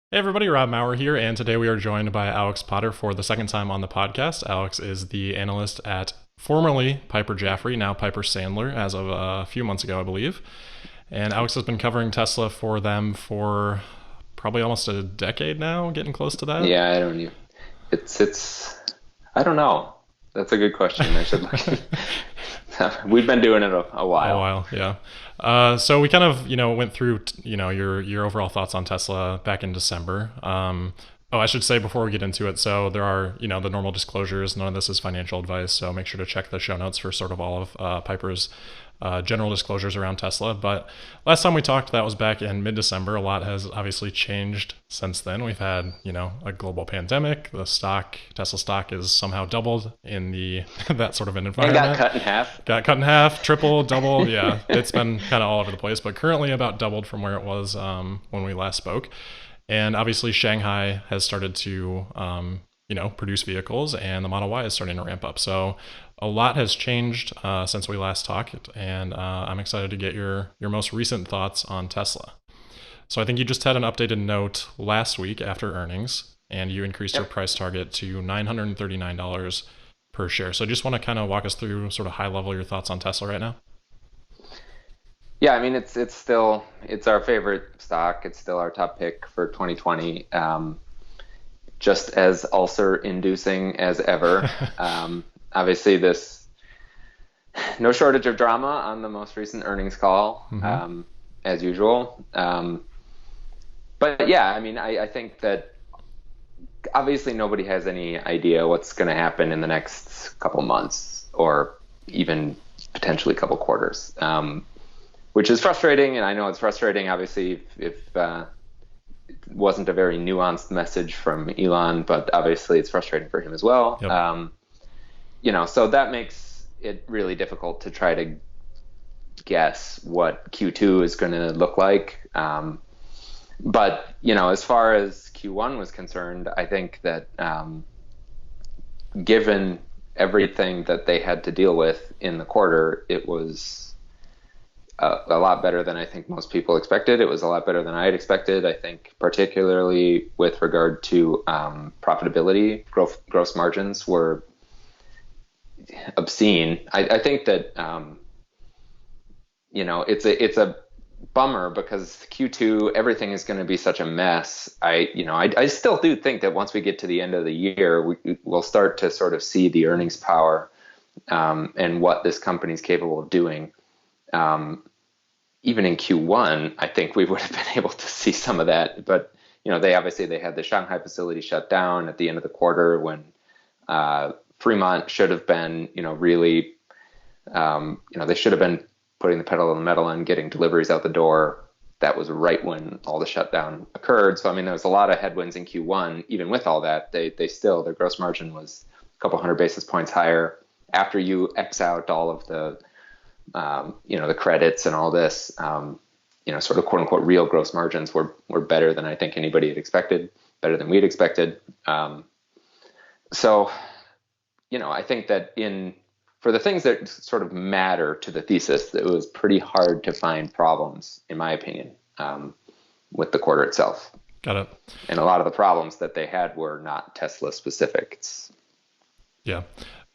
Hey everybody, Rob Maurer here, and today we are joined by Alex Potter for the second time on the podcast. Alex is the analyst at formerly Piper Jaffray, now Piper Sandler, as of a few months ago, I believe. And Alex has been covering Tesla for them for probably almost a decade now, getting close to that. Yeah, I don't even. It's. I don't know. That's a good question. I should look. We've been doing it a A while. while, yeah. So we kind of, went through, your overall thoughts on Tesla back in December. I should say before we get into it, so there are, the normal disclosures. None of this is financial advice, so make sure to check the show notes for sort of all of Piper's general disclosures around Tesla. But last time we talked, that was back in mid-December. A lot has obviously changed since then. We've had, a global pandemic. The Tesla stock is somehow doubled in the that sort of an And got environment. cut in half. Got cut in half, triple, double. Yeah, it's been kind of all over the place, but currently about doubled from where it was when we last spoke. And obviously, Shanghai has started to, produce vehicles, and the Model Y is starting to ramp up. So a lot has changed since we last talked, and I'm excited to get your most recent thoughts on Tesla. So I think you just had an updated note last week after earnings, and you increased your Yep. price target to $939 per share. So I just want to kind of walk us through sort of high level your thoughts on Tesla right now. Yeah, I mean it's still it's our favorite stock. It's still our top pick for 2020. Just as ulcer inducing as ever. Obviously, this no shortage of drama on the most recent earnings call, Mm-hmm. as usual. But yeah, I mean, I think that obviously nobody has any idea what's going to happen in the next couple months or even potentially couple quarters, which is frustrating. And I know it's frustrating, obviously, if it wasn't a very nuanced message from Elon, but obviously it's frustrating for him as well. Yep. So that makes it really difficult to try to guess what Q2 is going to look like. But as far as Q1 was concerned, I think that given everything that they had to deal with in the quarter, it was a lot better than I think most people expected. It was a lot better than I had expected. I think particularly with regard to profitability, gross margins were obscene. I think that it's a bummer because Q2 everything is going to be such a mess. I still do think that once we get to the end of the year, we'll start to sort of see the earnings power and what this company is capable of doing. Even in Q1, I think we would have been able to see some of that. But they had the Shanghai facility shut down at the end of the quarter when Fremont should have been really they should have been putting the pedal to the metal and getting deliveries out the door. That was right when all the shutdown occurred. So I mean, there was a lot of headwinds in Q1. Even with all that, they still their gross margin was a couple hundred basis points higher after you X out all of the the credits and all this. Sort of quote unquote real gross margins were better than I think anybody had expected, better than we'd expected. So I think that for the things that sort of matter to the thesis, it was pretty hard to find problems, in my opinion, with the quarter itself. Got it. And a lot of the problems that they had were not Tesla specific. Yeah.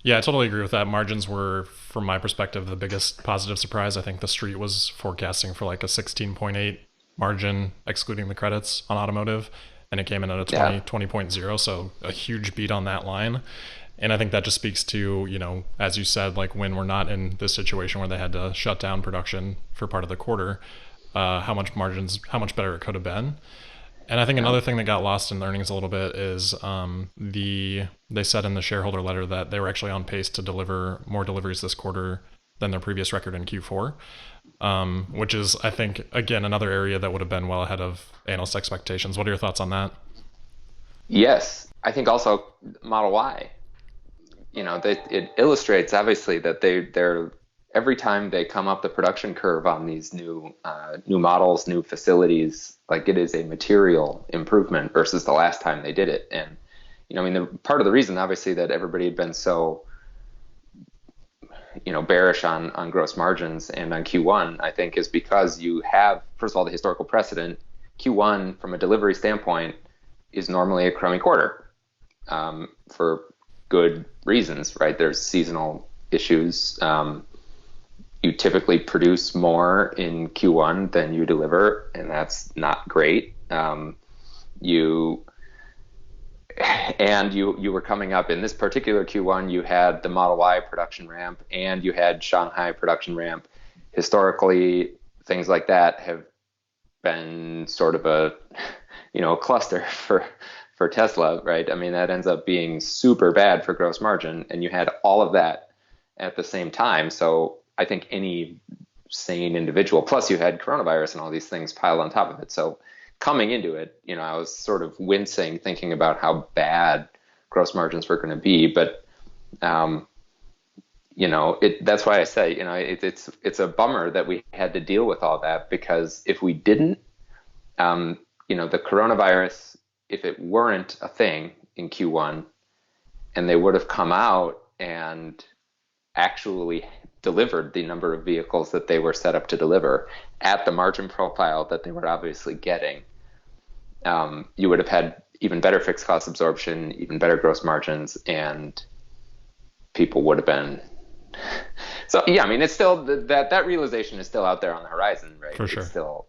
Yeah, I totally agree with that. Margins were, from my perspective, the biggest positive surprise. I think the street was forecasting for like a 16.8 margin, excluding the credits on automotive, and it came in at a Yeah. 20.0, so a huge beat on that line. And I think that just speaks to, as you said, like when we're not in this situation where they had to shut down production for part of the quarter, how much better it could have been. And I think Yeah. another thing that got lost in the earnings a little bit is they said in the shareholder letter that they were actually on pace to deliver more deliveries this quarter than their previous record in Q4, which is, I think, again, another area that would have been well ahead of analyst expectations. What are your thoughts on that? Yes. I think also Model Y. It illustrates obviously that they're every time they come up the production curve on these new models, new facilities, like it is a material improvement versus the last time they did it. And I mean, part of the reason obviously that everybody had been so bearish on gross margins and on Q1, I think, is because you have, first of all, the historical precedent. Q1 from a delivery standpoint is normally a crummy quarter, for good reasons, right? There's seasonal issues. You typically produce more in Q1 than you deliver, and that's not great. You you were coming up in this particular Q1, you had the Model Y production ramp and you had Shanghai production ramp. Historically, things like that have been sort of a cluster for Tesla, right? I mean, that ends up being super bad for gross margin, and you had all of that at the same time. So I think any sane individual, plus you had coronavirus and all these things piled on top of it. So coming into it, I was sort of wincing thinking about how bad gross margins were going to be. But that's why I say, it's a bummer that we had to deal with all that, because if we didn't, the coronavirus, if it weren't a thing in Q1 and they would have come out and actually delivered the number of vehicles that they were set up to deliver at the margin profile that they were obviously getting, you would have had even better fixed cost absorption, even better gross margins, and people would have been. So yeah, I mean, it's still that realization is still out there on the horizon, right? For sure. It's still,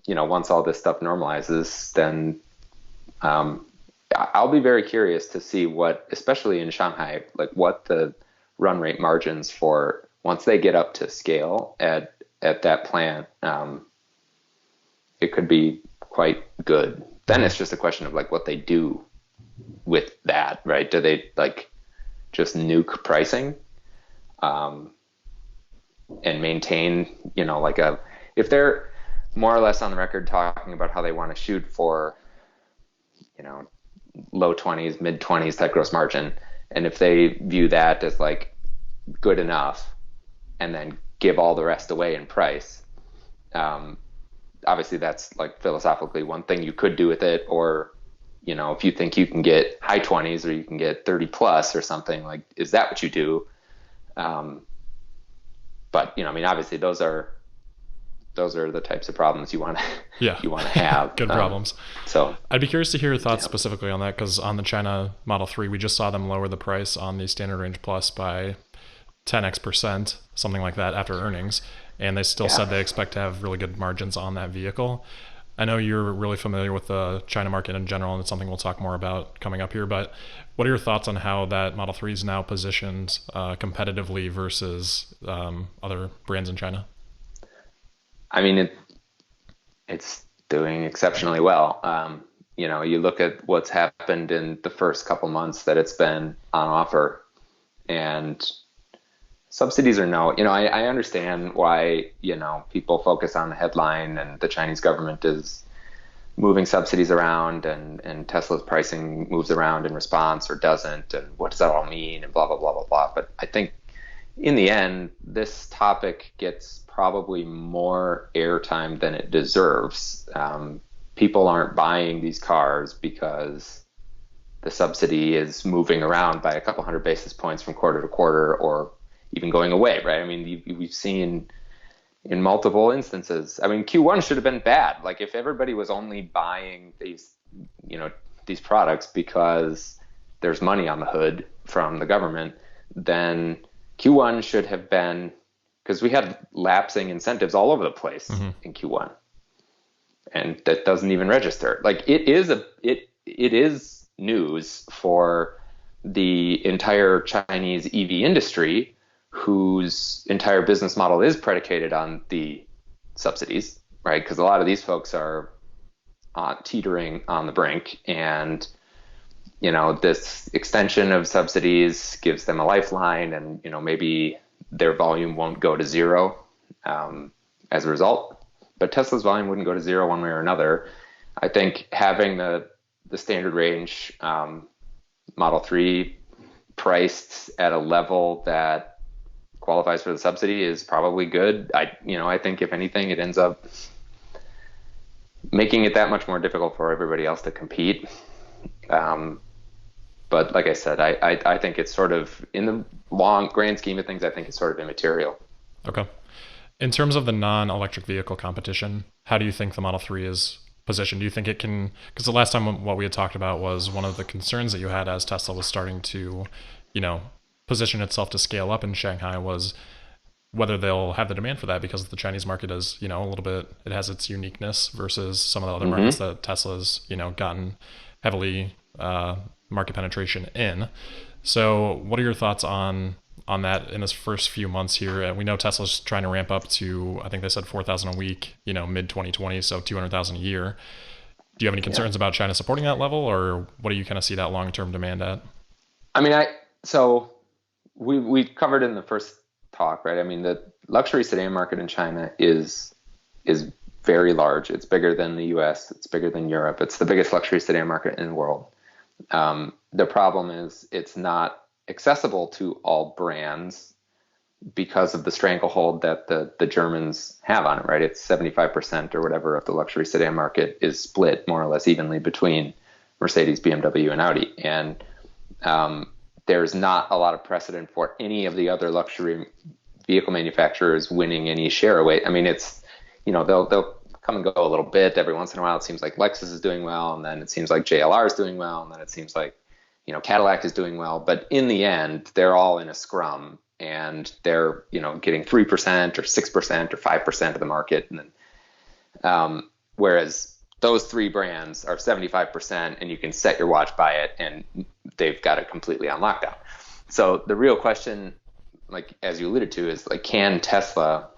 once all this stuff normalizes, then I'll be very curious to see what, especially in Shanghai, like what the run rate margins for once they get up to scale at that plant. It could be quite good. Then it's just a question of like what they do with that, right? Do they like just nuke pricing, and maintain, if they're more or less on the record talking about how they want to shoot for, low 20s, mid 20s type gross margin. And if they view that as like good enough and then give all the rest away in price, obviously that's like philosophically one thing you could do with it. Or, if you think you can get high 20s or you can get 30 plus or something, like, is that what you do? But, I mean, obviously those are the types of problems you want to have. Good problems. So I'd be curious to hear your thoughts specifically on that, because on the China Model 3, we just saw them lower the price on the Standard Range Plus by 10x%, something like that, after earnings. And they still said they expect to have really good margins on that vehicle. I know you're really familiar with the China market in general, and it's something we'll talk more about coming up here. But what are your thoughts on how that Model 3 is now positioned competitively versus other brands in China? I mean, it's doing exceptionally well. You look at what's happened in the first couple months that it's been on offer, and subsidies or no, I understand why, people focus on the headline and the Chinese government is moving subsidies around, and Tesla's pricing moves around in response or doesn't. And what does that all mean? And blah, blah, blah, blah, blah. But I think in the end, this topic gets probably more airtime than it deserves. People aren't buying these cars because the subsidy is moving around by a couple hundred basis points from quarter to quarter, or even going away, right? I mean, we've seen in multiple instances. I mean, Q1 should have been bad. Like, if everybody was only buying these products because there's money on the hood from the government, then Q1 should have been, because we had lapsing incentives all over the place in Q1, and that doesn't even register. Like, it is news for the entire Chinese EV industry, whose entire business model is predicated on the subsidies, right? Because a lot of these folks are teetering on the brink, and this extension of subsidies gives them a lifeline, and maybe their volume won't go to zero as a result, but Tesla's volume wouldn't go to zero one way or another. I think having the standard range Model 3 priced at a level that qualifies for the subsidy is probably good. I think if anything, it ends up making it that much more difficult for everybody else to compete. But like I said, I think it's sort of, in the long grand scheme of things, I think it's sort of immaterial. Okay. In terms of the non-electric vehicle competition, how do you think the Model 3 is positioned? Do you think it can, because the last time what we had talked about was one of the concerns that you had as Tesla was starting to, you know, position itself to scale up in Shanghai was whether they'll have the demand for that because the Chinese market is, a little bit, it has its uniqueness versus some of the other markets Hmm. that Tesla's, gotten heavily market penetration in. So, what are your thoughts on that in this first few months here? And we know Tesla's trying to ramp up to, I think they said 4,000 a week, mid 2020, so 200,000 a year. Do you have any Yeah. concerns about China supporting that level, or what do you kind of see that long term demand at? I mean, so we covered in the first talk, right? I mean, the luxury sedan market in China is very large. It's bigger than the US. It's bigger than Europe. It's the biggest luxury sedan market in the world. The problem is it's not accessible to all brands because of the stranglehold that the Germans have on it, right? It's 75% or whatever of the luxury sedan market is split more or less evenly between Mercedes, BMW, and Audi. And there's not a lot of precedent for any of the other luxury vehicle manufacturers winning any share away. I mean, it's, they'll come and go a little bit every once in a while. It seems like Lexus is doing well, and then it seems like JLR is doing well, and then it seems like, Cadillac is doing well. But in the end, they're all in a scrum, and they're, getting 3% or 6% or 5% of the market. And then, whereas those three brands are 75%, and you can set your watch by it, and they've got it completely on lockdown. So the real question, like as you alluded to, is like, can Tesla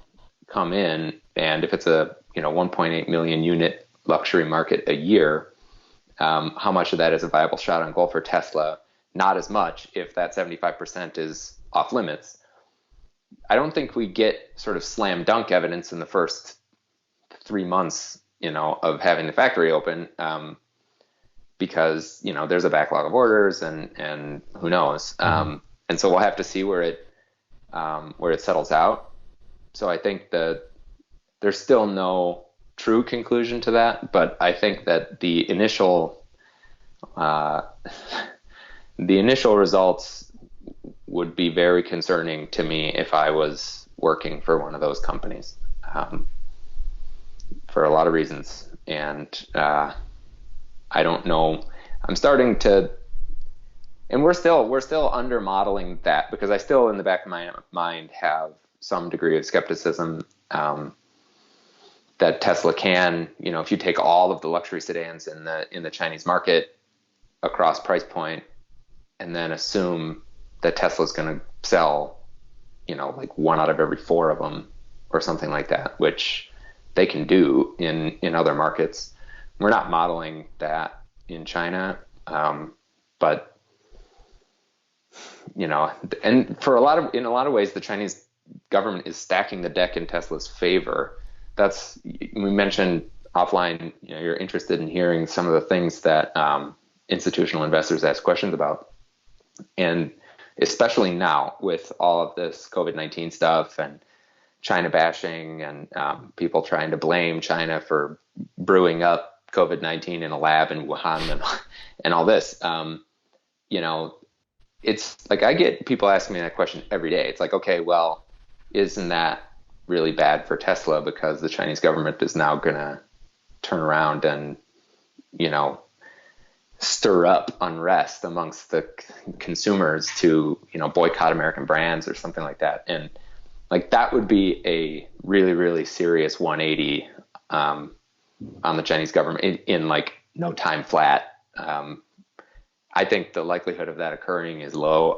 come in, and if it's a 1.8 million unit luxury market a year, how much of that is a viable shot on goal for Tesla? Not as much if that 75% is off limits. I don't think we get sort of slam dunk evidence in the first 3 months, of having the factory open, because there's a backlog of orders, and who knows. Mm-hmm. And so we'll have to see where it settles out. So I think that there's still no true conclusion to that, but I think that uh, the initial results would be very concerning to me if I was working for one of those companies, for a lot of reasons. And I don't know. I'm starting to, and we're still under modeling that, because I still in the back of my mind have some degree of skepticism, that Tesla can, if you take all of the luxury sedans in the Chinese market across price point, and then assume that Tesla's going to sell, like one out of every four of them or something like that, which they can do in other markets. We're not modeling that in China, but and in a lot of ways, the Chinese government is stacking the deck in Tesla's favor. We mentioned offline, you're interested in hearing some of the things that institutional investors ask questions about. And especially now with all of this COVID-19 stuff and China bashing, and people trying to blame China for brewing up COVID-19 in a lab in Wuhan, and all this, it's like I get people asking me that question every day. It's like, okay, well, isn't that really bad for Tesla because the Chinese government is now going to turn around and, stir up unrest amongst the consumers to, boycott American brands or something like that. And like, that would be a really, really serious 180 on the Chinese government in like no time flat. I think the likelihood of that occurring is low.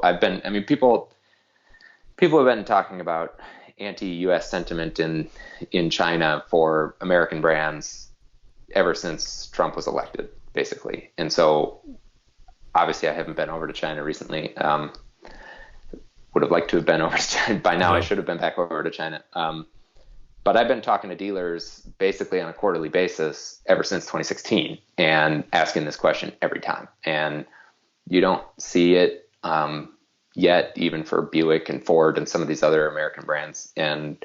People have been talking about anti-U.S. sentiment in China for American brands ever since Trump was elected, basically. And so, obviously, I haven't been over to China recently. Would have liked to have been over to China by now. I Yeah. should have been back over to China. But I've been talking to dealers basically on a quarterly basis ever since 2016, and asking this question every time. And you don't see it yet, even for Buick and Ford and some of these other American brands. And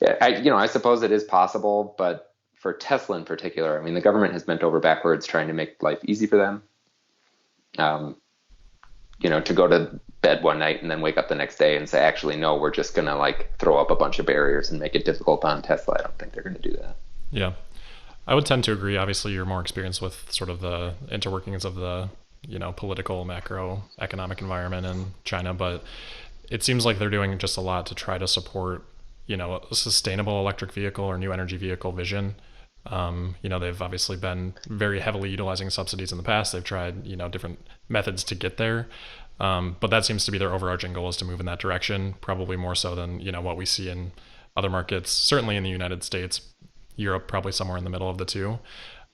I suppose it is possible, but for Tesla in particular, I mean, the government has bent over backwards trying to make life easy for them. To go to bed one night and then wake up the next day and say, actually, no, we're just going to like throw up a bunch of barriers and make it difficult on Tesla. I don't think they're going to do that. Yeah. I would tend to agree. Obviously, you're more experienced with sort of the interworkings of the, political macroeconomic environment in China, but it seems like they're doing just a lot to try to support, a sustainable electric vehicle or new energy vehicle vision. They've obviously been very heavily utilizing subsidies in the past. They've tried, different methods to get there. But that seems to be their overarching goal, is to move in that direction, probably more so than, what we see in other markets, certainly in the United States, Europe, probably somewhere in the middle of the two.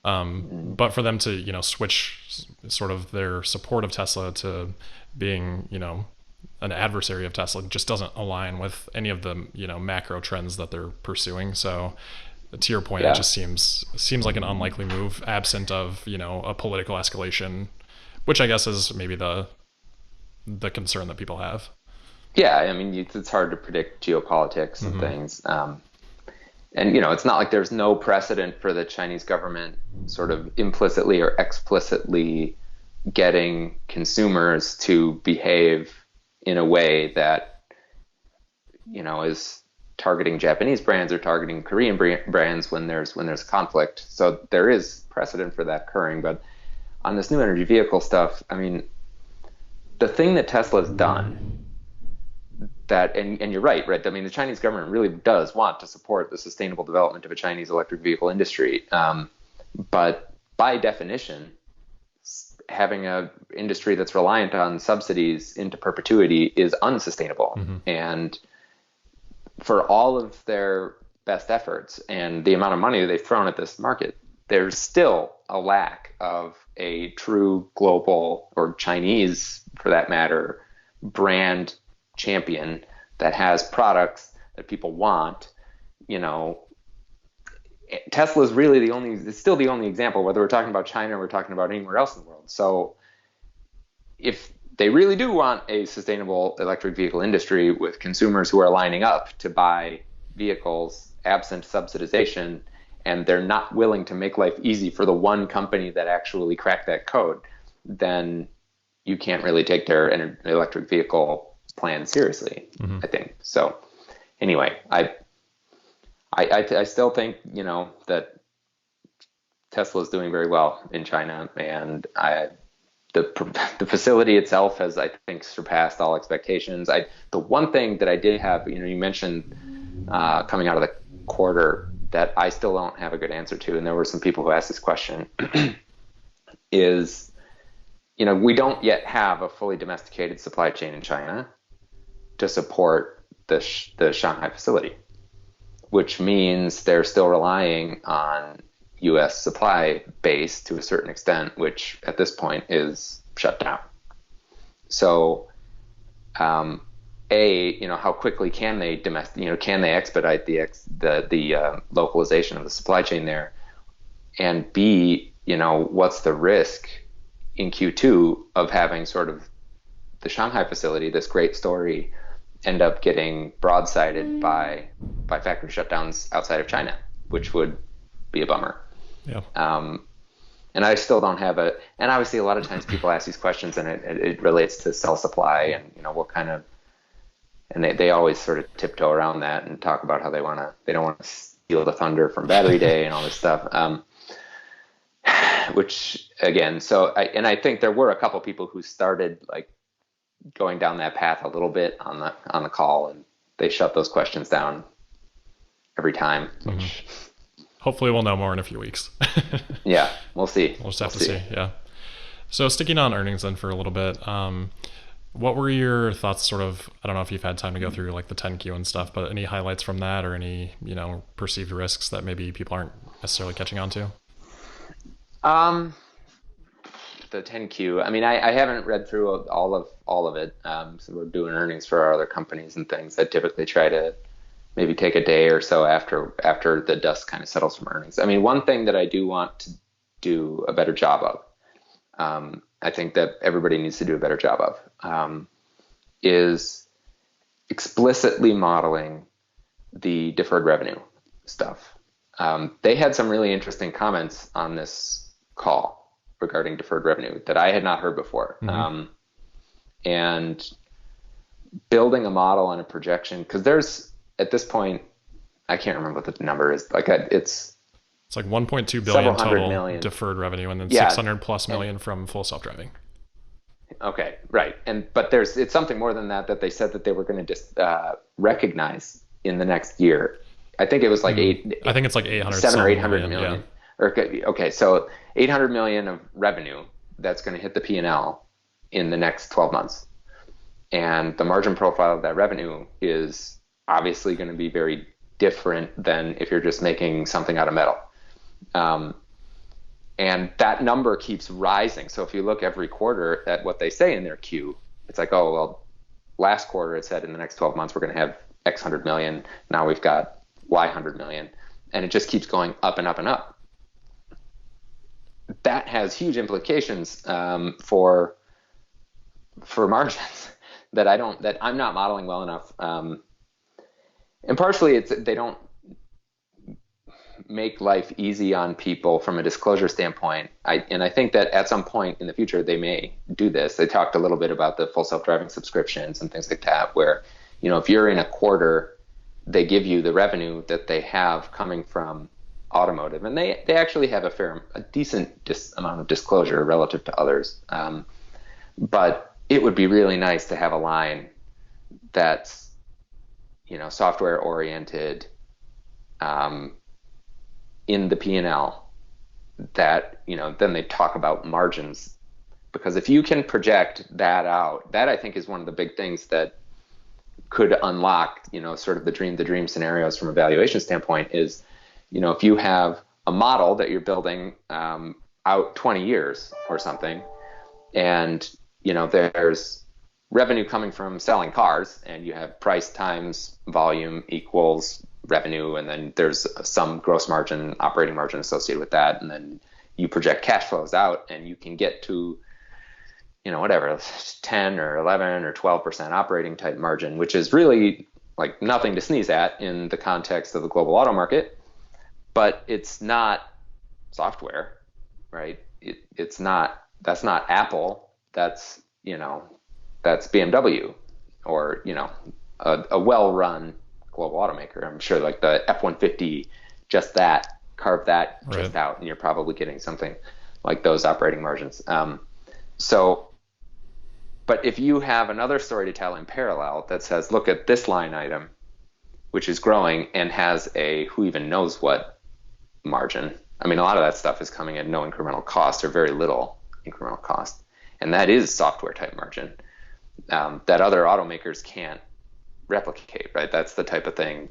But for them to, switch sort of their support of Tesla to being, an adversary of Tesla just doesn't align with any of the, macro trends that they're pursuing. So to your point, Yeah. it just seems like an unlikely move, absent of, a political escalation, which I guess is maybe the concern that people have. Yeah, I mean, it's hard to predict geopolitics and things. And, it's not like there's no precedent for the Chinese government sort of implicitly or explicitly getting consumers to behave in a way that, is targeting Japanese brands or targeting Korean brands when there's conflict. So there is precedent for that occurring. But on this new energy vehicle stuff, I mean, the thing that Tesla's done, that, and you're right? I mean, the Chinese government really does want to support the sustainable development of a Chinese electric vehicle industry. But by definition, having an industry that's reliant on subsidies into perpetuity is unsustainable. And for all of their best efforts and the amount of money they've thrown at this market, there's still a lack of a true global, or Chinese for that matter, brand champion that has products that people want. Tesla is really it's still the only example, whether we're talking about China or we're talking about anywhere else in the world. So if they really do want a sustainable electric vehicle industry with consumers who are lining up to buy vehicles absent subsidization, and they're not willing to make life easy for the one company that actually cracked that code, then you can't really take their electric vehicle plan seriously, I think. So anyway, I still think, that Tesla is doing very well in China, and the facility itself has, I think, surpassed all expectations. The one thing that I did have, you mentioned coming out of the quarter that I still don't have a good answer to, and there were some people who asked this question, is, we don't yet have a fully domesticated supply chain in China to support the Shanghai facility, which means they're still relying on U.S. supply base to a certain extent, which at this point is shut down. So, how quickly can they can they expedite the localization of the supply chain there? And B, what's the risk in Q2 of having sort of the Shanghai facility, this great story, end up getting broadsided by factory shutdowns outside of China, which would be a bummer. Yeah. And I still don't have and obviously a lot of times people ask these questions and it relates to cell supply and, what kind of, and they always sort of tiptoe around that and talk about how they don't want to steal the thunder from Battery Day and all this stuff. Which again, I think there were a couple people who started like going down that path a little bit on the call, and they shut those questions down every time. Which, hopefully we'll know more in a few weeks. Yeah, we'll see. We'll just have to see. Yeah. So sticking on earnings then for a little bit, what were your thoughts sort of, I don't know if you've had time to go through like the 10Q and stuff, but any highlights from that or any, perceived risks that maybe people aren't necessarily catching on to? The 10Q. I mean, I haven't read through all of it. So we're doing earnings for our other companies and things. I typically try to maybe take a day or so after the dust kind of settles from earnings. I mean, one thing that I do want to do a better job of, I think that everybody needs to do a better job of, is explicitly modeling the deferred revenue stuff. They had some really interesting comments on this call regarding deferred revenue that I had not heard before. And building a model and a projection, because there's at this point, I can't remember what the number is. Like It's like 1.2 several billion hundred total million. deferred revenue, and then Yeah. 600 plus And million from full self-driving. okay, right. But it's something more than that they said that they were going to just recognize in the next year. I think it was like I think it's like 800 7 or some 800 million. Yeah. million. Or okay, so 800 million of revenue that's going to hit the P&L in the next 12 months. And the margin profile of that revenue is obviously going to be very different than if you're just making something out of metal. And that number keeps rising. So if you look every quarter at what they say in their Q, it's like, oh, well, last quarter it said in the next 12 months we're going to have X 100 million. Now we've got Y 100 million. And it just keeps going up and up and up. That has huge implications for margins that I'm not modeling well enough. And partially they don't make life easy on people from a disclosure standpoint. I think that at some point in the future they may do this. They talked a little bit about the full self-driving subscriptions and things like that, where, if you're in a quarter, they give you the revenue that they have coming from automotive, and they actually have a decent amount of disclosure relative to others. But it would be really nice to have a line that's, software oriented, in the P&L that, then they talk about margins, because if you can project that out, that I think is one of the big things that could unlock, sort of the dream scenarios from a valuation standpoint is, if you have a model that you're building out 20 years or something, and, there's revenue coming from selling cars, and you have price times volume equals revenue, and then there's some gross margin, operating margin associated with that, and then you project cash flows out, and you can get to, whatever, 10 or 11 or 12% operating type margin, which is really like nothing to sneeze at in the context of the global auto market, but it's not software, right? That's not Apple. That's BMW, or, a well-run global automaker. I'm sure like the F-150, carve that just out, and you're probably getting something like those operating margins. But if you have another story to tell in parallel that says, look at this line item, which is growing and has a who even knows what margin. I mean, a lot of that stuff is coming at no incremental cost or very little incremental cost. And that is software type margin that other automakers can't replicate, right? That's the type of thing.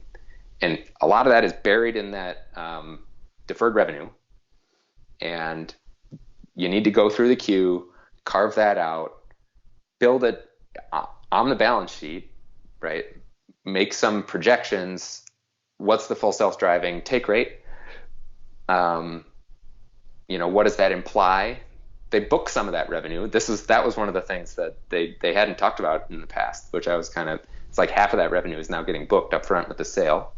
And a lot of that is buried in that deferred revenue. And you need to go through the queue, carve that out, build it on the balance sheet, right? Make some projections. What's the full self-driving take rate? What does that imply? They book some of that revenue. That was one of the things that they hadn't talked about in the past, which I was it's like half of that revenue is now getting booked up front with the sale.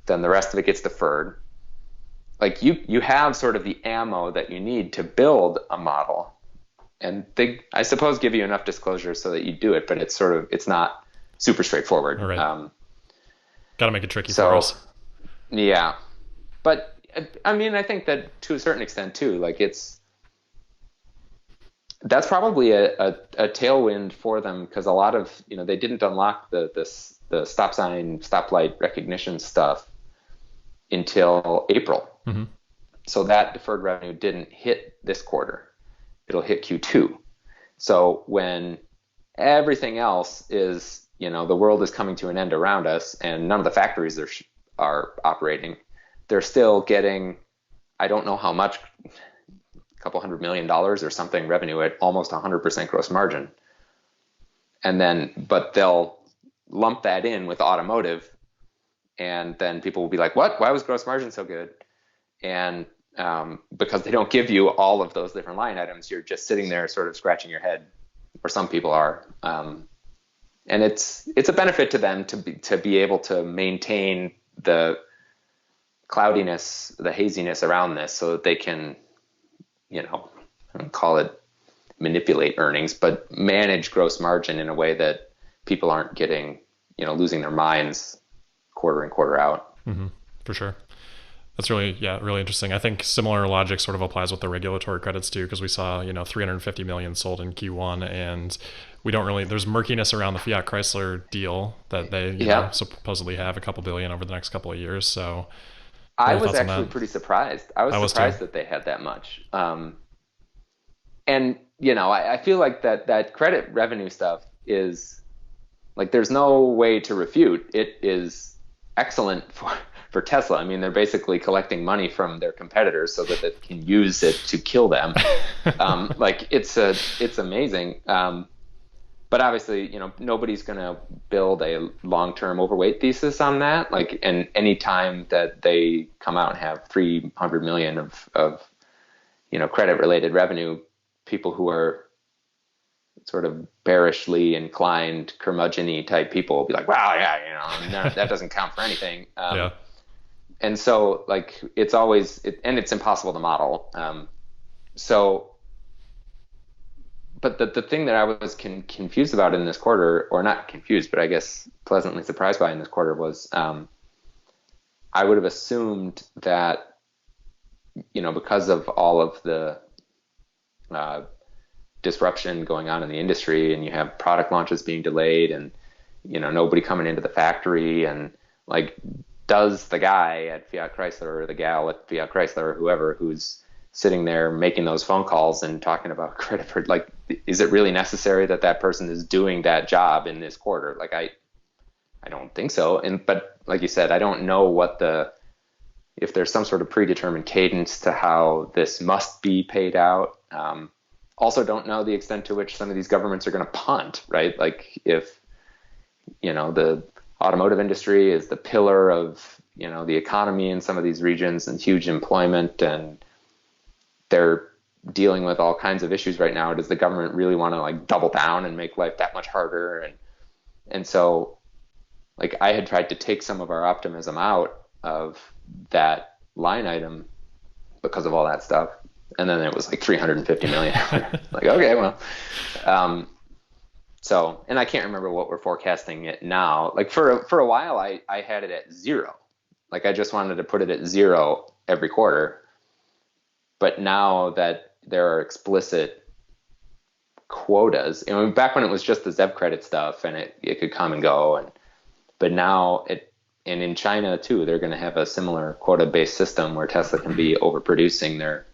Then the rest of it gets deferred. Like you have sort of the ammo that you need to build a model, and they, I suppose, give you enough disclosure so that you do it, but it's not super straightforward. All right. Got to make it tricky for us. Yeah. But I mean, I think that to a certain extent too, like that's probably a tailwind for them, because a lot of, they didn't unlock the stop sign, stoplight recognition stuff until April. Mm-hmm. So that deferred revenue didn't hit this quarter. It'll hit Q2. So when everything else is, the world is coming to an end around us and none of the factories are operating, they're still getting, I don't know how much, a couple $100 million or something revenue at almost 100% gross margin. But they'll lump that in with automotive, and then people will be like, what? Why was gross margin so good? And because they don't give you all of those different line items, you're just sitting there sort of scratching your head, or some people are. And it's a benefit to them to be able to maintain the cloudiness, the haziness around this, so that they can, I don't call it manipulate earnings, but manage gross margin in a way that people aren't getting, losing their minds quarter in, quarter out. Mm-hmm. For sure. That's really, yeah, really interesting. I think similar logic sort of applies with the regulatory credits too, because we saw, 350 million sold in Q1, and we don't really, there's murkiness around the Fiat Chrysler deal that they, Yeah. supposedly have a couple billion over the next couple of years. So, what I are your was thoughts on actually that? pretty surprised. I was I was too. surprised that they had that much. And I feel like that credit revenue stuff is like there's no way to refute. It is excellent for Tesla. I mean, they're basically collecting money from their competitors so that they can use it to kill them. Like it's amazing. But obviously, nobody's going to build a long-term overweight thesis on that. Like, and any time that they come out and have 300 million of credit-related revenue, people who are sort of bearishly inclined, curmudgeon-y type people will be like, "Wow, yeah, no, that doesn't count for anything." Yeah. And so, like, it's always, and it's impossible to model. So but the thing that I was confused about in this quarter, or not confused, but I guess pleasantly surprised by in this quarter was I would have assumed that, because of all of the disruption going on in the industry, and you have product launches being delayed, and nobody coming into the factory, and like, does the guy at Fiat Chrysler or the gal at Fiat Chrysler or whoever who's sitting there making those phone calls and talking about credit for, like, is it really necessary that that person is doing that job in this quarter? Like, I don't think so. But like you said, I don't know if there's some sort of predetermined cadence to how this must be paid out. Also don't know the extent to which some of these governments are going to punt, right? Like, if, the automotive industry is the pillar of, the economy in some of these regions and huge employment, and they're dealing with all kinds of issues right now. Does the government really want to, like, double down and make life that much harder? And so, like, I had tried to take some of our optimism out of that line item because of all that stuff. And then it was like 350 million. Like, okay, well, so, and I can't remember what we're forecasting it now. Like, for a while, I had it at 0. Like, I just wanted to put it at 0 every quarter. But now that there are explicit quotas, back when it was just the ZEV credit stuff and it could come and go, but now and in China too, they're going to have a similar quota-based system where Tesla can be overproducing their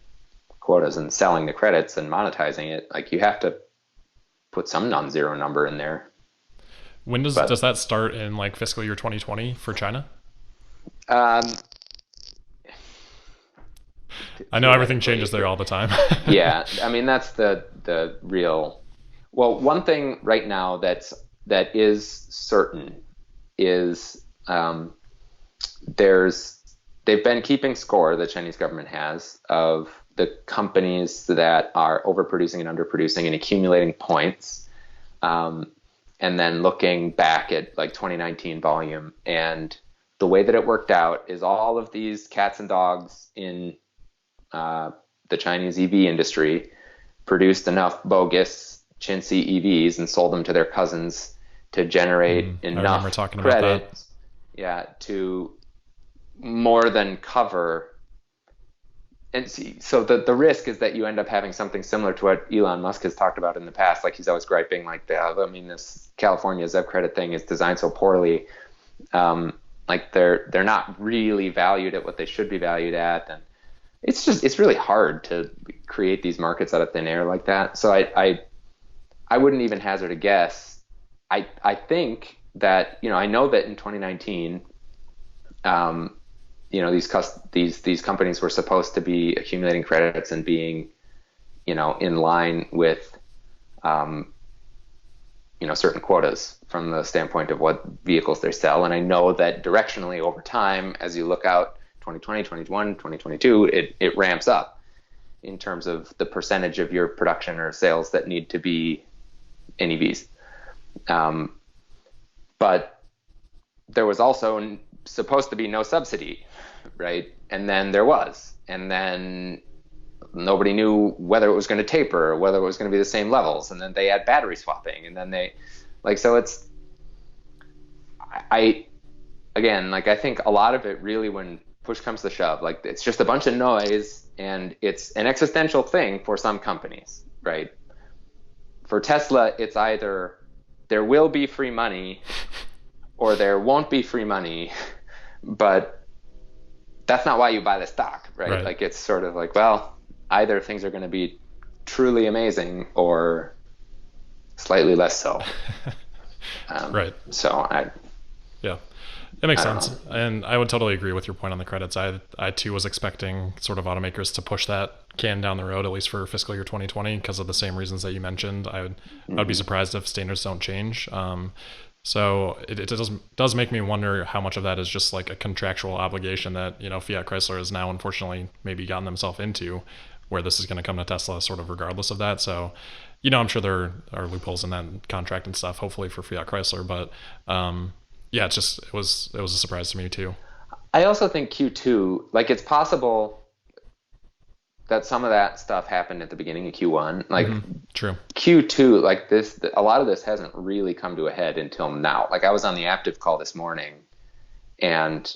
quotas and selling the credits and monetizing it. Like, you have to put some non-zero number in there. When does that start in, like, fiscal year 2020 for China? Um, I know everything changes there all the time. Yeah, I mean, that's the real. Well, one thing right now that is certain is they've been keeping score, the Chinese government has, of the companies that are overproducing and underproducing and accumulating points, and then looking back at, like, 2019 volume. And the way that it worked out is all of these cats and dogs in the Chinese EV industry produced enough bogus chintzy EVs and sold them to their cousins to generate enough credit, to more than cover. And so the risk is that you end up having something similar to what Elon Musk has talked about in the past. Like, he's always griping, like, this California ZEV credit thing is designed so poorly. Like, they're not really valued at what they should be valued at, and it's really hard to create these markets out of thin air like that. So I wouldn't even hazard a guess. I think that, I know that in 2019, these companies were supposed to be accumulating credits and being, in line with, certain quotas from the standpoint of what vehicles they sell. And I know that directionally over time, as you look out 2020, 2021, 2022, it ramps up in terms of the percentage of your production or sales that need to be NEVs. But there was also supposed to be no subsidy, right? And then there was, and then nobody knew whether it was going to taper or whether it was going to be the same levels. And then they had battery swapping, and then so I again, like I think a lot of it really, when push comes to shove, like it's just a bunch of noise, and it's an existential thing for some companies, right? For Tesla, it's either there will be free money or there won't be free money, but that's not why you buy the stock, right? Right. Like it's sort of like, well, either things are going to be truly amazing or slightly less so. Right. So Yeah. It makes I don't sense. know. And I would totally agree with your point on the credits. I too was expecting sort of automakers to push that can down the road, at least for fiscal year 2020, because of the same reasons that you mentioned. I would be Mm-hmm. surprised if standards don't change. So it does make me wonder how much of that is just like a contractual obligation that, Fiat Chrysler has now unfortunately maybe gotten themselves into, where this is going to come to Tesla sort of regardless of that. So, I'm sure there are loopholes in that contract and stuff, hopefully for Fiat Chrysler, but yeah, it was a surprise to me too. I also think Q2, like it's possible that some of that stuff happened at the beginning of Q1. Like True. Q2, like this, a lot of this hasn't really come to a head until now. Like I was on the Aptiv call this morning, and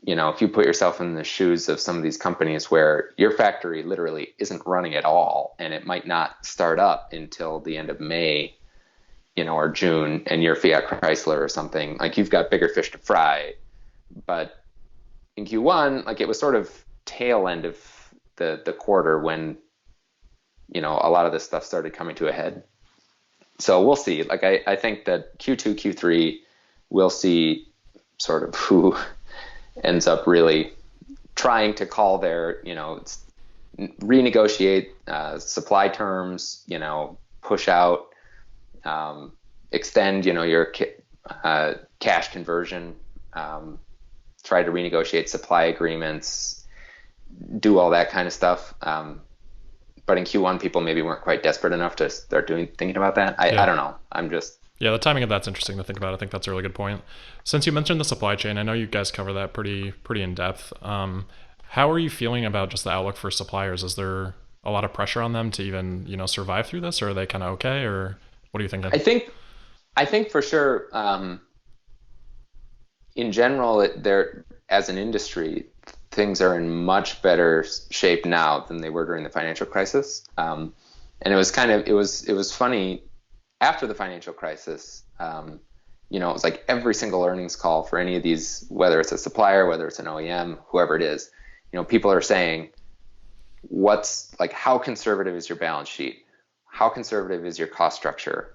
if you put yourself in the shoes of some of these companies where your factory literally isn't running at all, and it might not start up until the end of May, or June, and you're Fiat Chrysler or something, like you've got bigger fish to fry. But in Q1, like it was sort of tail end of the quarter when a lot of this stuff started coming to a head. So we'll see. Like I think that Q2, Q3, we'll see sort of who ends up really trying to call their, renegotiate supply terms, push out, extend, your cash conversion, try to renegotiate supply agreements, do all that kind of stuff. But in Q1, people maybe weren't quite desperate enough to start thinking about that. I Yeah. don't know. I'm just, Yeah, the timing of that's interesting to think about. I think that's a really good point. Since you mentioned the supply chain, I know you guys cover that pretty in depth. How are you feeling about just the outlook for suppliers? Is there a lot of pressure on them to even survive through this, or are they kind of okay, or what are you thinking? I think, I think for sure, in general, there as an industry, things are in much better shape now than they were during the financial crisis. And it was funny after the financial crisis. It was like every single earnings call for any of these, whether it's a supplier, whether it's an OEM, whoever it is, people are saying, what's like, how conservative is your balance sheet? How conservative is your cost structure?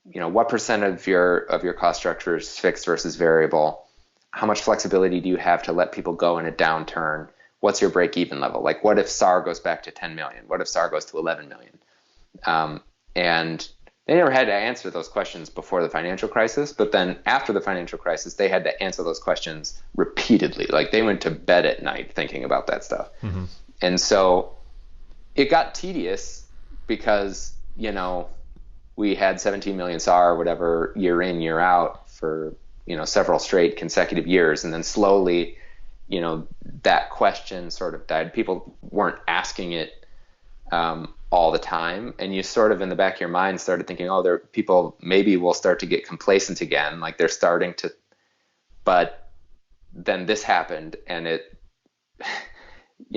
What percent of your cost structure is fixed versus variable? How much flexibility do you have to let people go in a downturn? What's your break even level? Like, what if SAR goes back to 10 million? What if SAR goes to 11 million? And they never had to answer those questions before the financial crisis, but then after the financial crisis, they had to answer those questions repeatedly. Like they went to bed at night thinking about that stuff. Mm-hmm. And so it got tedious because, we had 17 million SAR or whatever year in, year out for, several straight consecutive years. And then slowly, that question sort of died. People weren't asking it all the time. And you sort of in the back of your mind started thinking, oh, there people maybe will start to get complacent again. Like they're starting to, but then this happened, and it,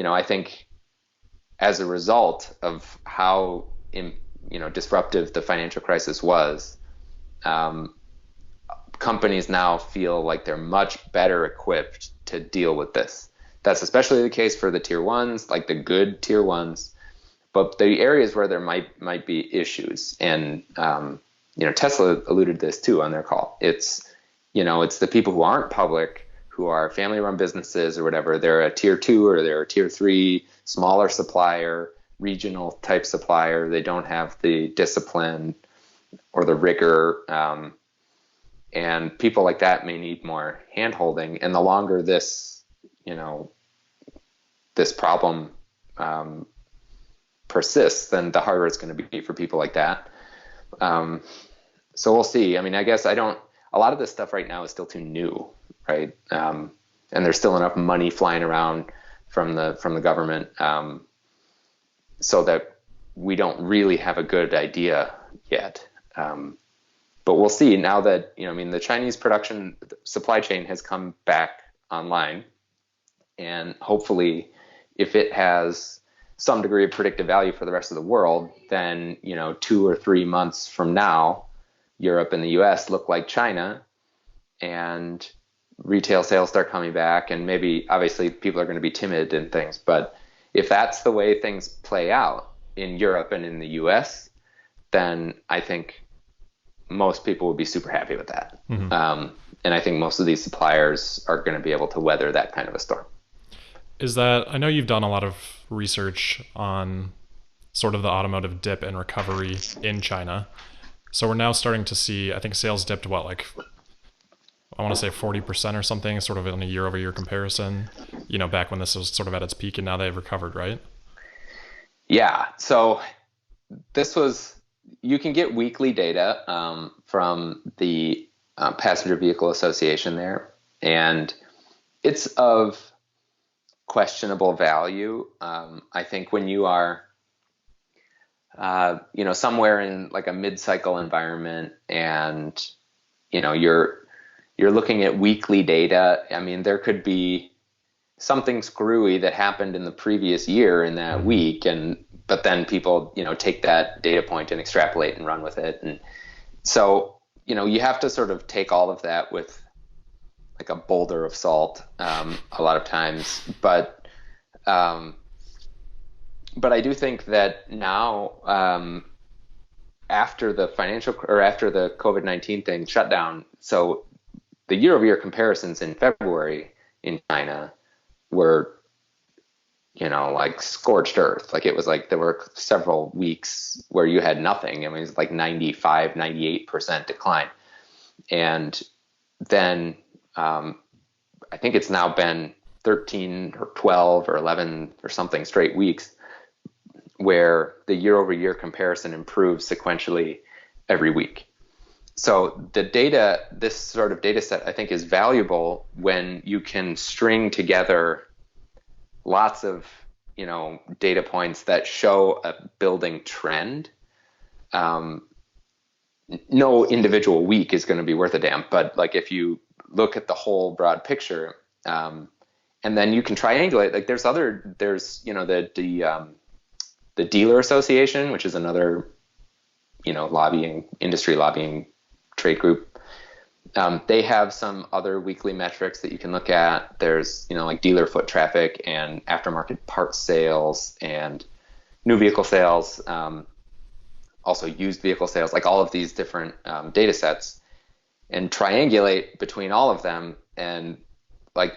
I think as a result of how disruptive the financial crisis was, companies now feel like they're much better equipped to deal with this. That's especially the case for the tier ones, like the good tier ones, but the areas where there might be issues, and Tesla alluded to this too on their call. It's the people who aren't public, who are family-run businesses or whatever. They're a tier 2 or they're a tier 3 smaller supplier, regional type supplier. They don't have the discipline or the rigor, and people like that may need more hand-holding. And the longer this problem persists, then the harder it's going to be for people like that. So we'll see. I mean, I guess a lot of this stuff right now is still too new, right? And there's still enough money flying around from the government, so that we don't really have a good idea yet. But we'll see now that, I mean, the Chinese production supply chain has come back online, and hopefully if it has some degree of predictive value for the rest of the world, then, 2 or 3 months from now, Europe and the US look like China, and retail sales start coming back, and maybe obviously people are going to be timid and things, but if that's the way things play out in Europe and in the US, then I think most people would be super happy with that. And I think most of these suppliers are going to be able to weather that kind of a storm. I know you've done a lot of research on sort of the automotive dip and recovery in China. So we're now starting to see, I think sales dipped like I want to say 40% or something, sort of in a year over year comparison, back when this was sort of at its peak, and now they've recovered, right? Yeah. So you can get weekly data from the Passenger Vehicle Association there, and it's of questionable value. I think when you are, somewhere in like a mid-cycle environment, and you're looking at weekly data, I mean, there could be something screwy that happened in the previous year in that week, but then people, take that data point and extrapolate and run with it. And so, you have to sort of take all of that with like a boulder of salt, a lot of times. But I do think that now, after the COVID-19 thing shut down, so the year-over-year comparisons in February in China were, like scorched earth. Like it was like there were several weeks where you had nothing. I mean, it was like 95, 98% decline. And then I think it's now been 13 or 12 or 11 or something straight weeks where the year-over-year comparison improves sequentially every week. So the data, this sort of data set, I think is valuable when you can string together lots of, data points that show a building trend. No individual week is going to be worth a damn, but like if you look at the whole broad picture, and then you can triangulate, like there's the Dealer Association, which is another, industry lobbying trade group. They have some other weekly metrics that you can look at. There's, like dealer foot traffic and aftermarket parts sales and new vehicle sales, also used vehicle sales, like all of these different data sets, and triangulate between all of them. And like,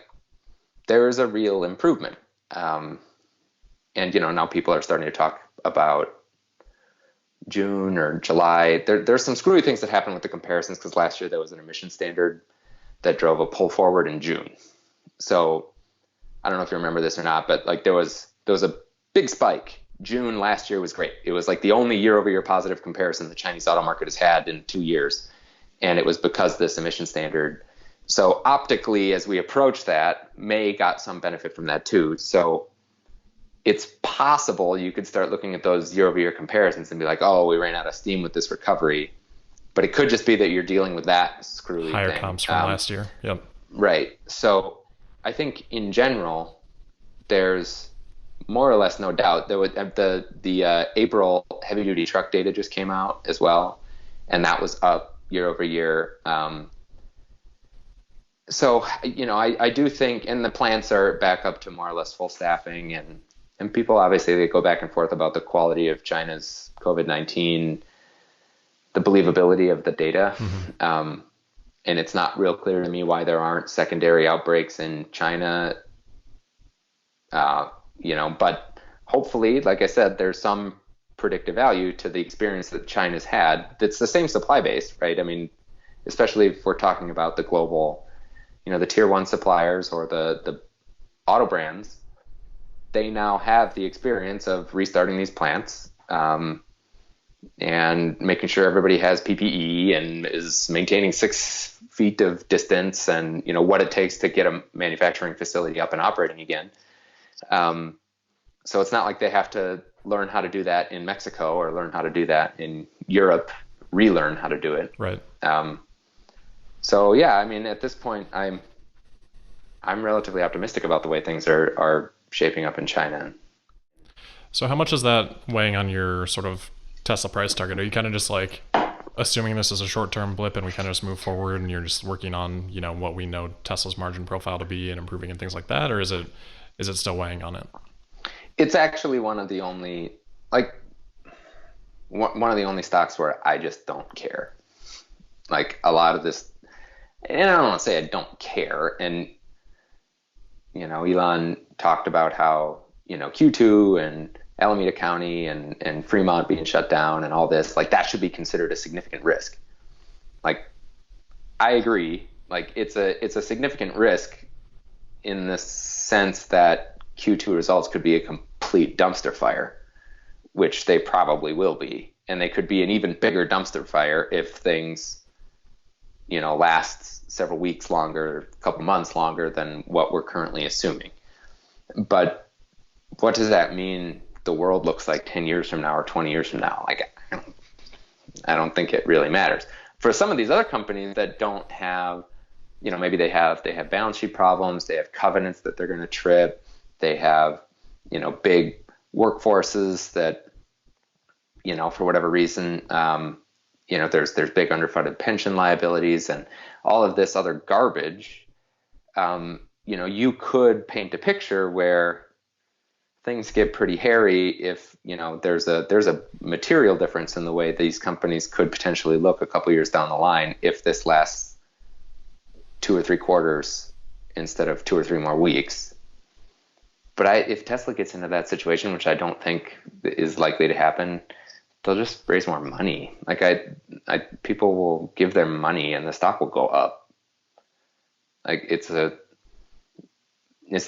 there is a real improvement. And, now people are starting to talk about June or July. There's some screwy things that happen with the comparisons, because last year there was an emission standard that drove a pull forward in June. So I don't know if you remember this or not, but like there was a big spike. June last year was great. It was like the only year-over-year positive comparison the Chinese auto market has had in 2 years, and it was because of this emission standard. So optically, as we approach that, May got some benefit from that too. So it's possible you could start looking at those year-over-year comparisons and be like, oh, we ran out of steam with this recovery. But it could just be that you're dealing with that screwy higher thing. comps from last year. Yep. Right. So I think in general, there's more or less no doubt. There would the April heavy-duty truck data just came out as well, and that was up year-over-year. So I do think, and the plants are back up to more or less full staffing, and people obviously they go back and forth about the quality of China's COVID-19, the believability of the data. And it's not real clear to me why there aren't secondary outbreaks in China. But hopefully, like I said, there's some predictive value to the experience that China's had. It's the same supply base, right? I mean, especially if we're talking about the global, the tier one suppliers or the auto brands, they now have the experience of restarting these plants, and making sure everybody has PPE and is maintaining 6 feet of distance, and what it takes to get a manufacturing facility up and operating again. So it's not like they have to learn how to do that in Mexico or learn how to do that in Europe relearn how to do it. Right. Um, so yeah, I mean, at this point, I'm relatively optimistic about the way things are shaping up in China. So how much is that weighing on your sort of Tesla price target? Are you kind of just like assuming this is a short-term blip and we kind of just move forward and you're just working on, what we know Tesla's margin profile to be and improving and things like that, or is it still weighing on it? It's actually one of the only like one of the only stocks where I just don't care. Like a lot of this, and I don't want to say I don't care. And Elon talked about how Q2 and Alameda County and Fremont being shut down and all this, like that should be considered a significant risk. Like I agree, like it's a significant risk in the sense that Q2 results could be a complete dumpster fire, which they probably will be, and they could be an even bigger dumpster fire if things last several weeks longer, a couple months longer than what we're currently assuming. But what does that mean the world looks like 10 years from now or 20 years from now? Like, I don't think it really matters. For some of these other companies that don't have, maybe they have balance sheet problems, they have covenants that they're going to trip, they have, big workforces that, for whatever reason, there's big underfunded pension liabilities and all of this other garbage. You could paint a picture where things get pretty hairy if there's a material difference in the way these companies could potentially look a couple years down the line if this lasts 2 or 3 quarters instead of 2 or 3 more weeks. But if Tesla gets into that situation, which I don't think is likely to happen, they'll just raise more money. Like people will give their money and the stock will go up. Like it's the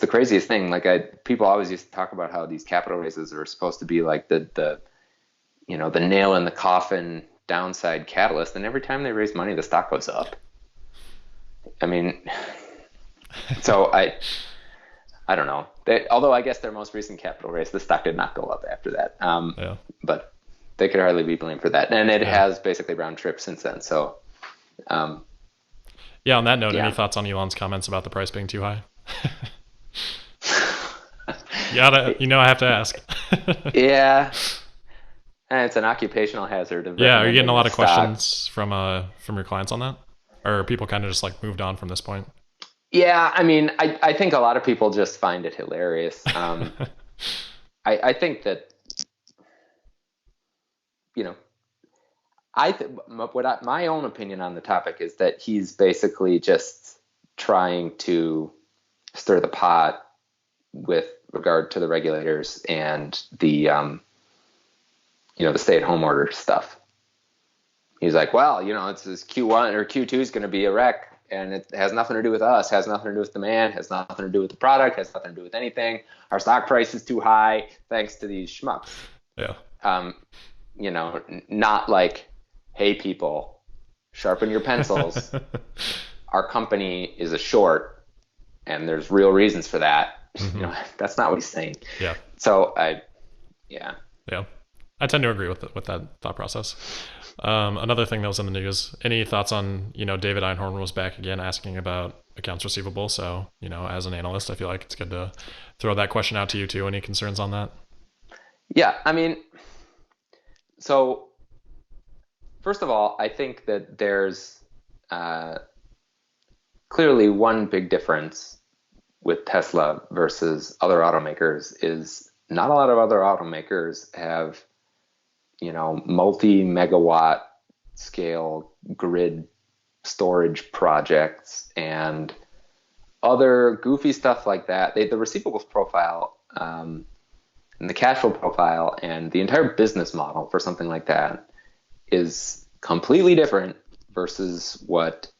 craziest thing. Like people always used to talk about how these capital raises are supposed to be like the nail in the coffin downside catalyst, and every time they raise money, the stock goes up. I mean, so I don't know. Although I guess their most recent capital raise, the stock did not go up after that. Yeah. But they could hardly be blamed for that, and it has basically round trip since then. So, yeah. On that note, yeah. any thoughts on Elon's comments about the price being too high? I have to ask. Yeah, and it's an occupational hazard of Yeah, are you getting a lot of stock. questions from your clients on that, or are people kind of just like moved on from this point? Yeah, I mean, I think a lot of people just find it hilarious. I think that my own opinion on the topic is that he's basically just trying to stir the pot with regard to the regulators and the the stay-at-home order stuff. He's like, well, it's this Q1 or Q2 is going to be a wreck, and it has nothing to do with us, has nothing to do with demand, has nothing to do with the product, has nothing to do with anything. Our stock price is too high thanks to these schmucks. Yeah. Not like, hey, people, sharpen your pencils. Our company is a short, and there's real reasons for that. Mm-hmm. That's not what he's saying. Yeah. So Yeah. I tend to agree with that thought process. Another thing that was in the news, any thoughts on, David Einhorn was back again asking about accounts receivable. So, as an analyst, I feel like it's good to throw that question out to you too. Any concerns on that? Yeah. I mean, so first of all, I think that there's clearly one big difference with Tesla versus other automakers is not a lot of other automakers have, multi-megawatt scale grid storage projects and other goofy stuff like that. The receivables profile and the cash flow profile and the entire business model for something like that is completely different versus what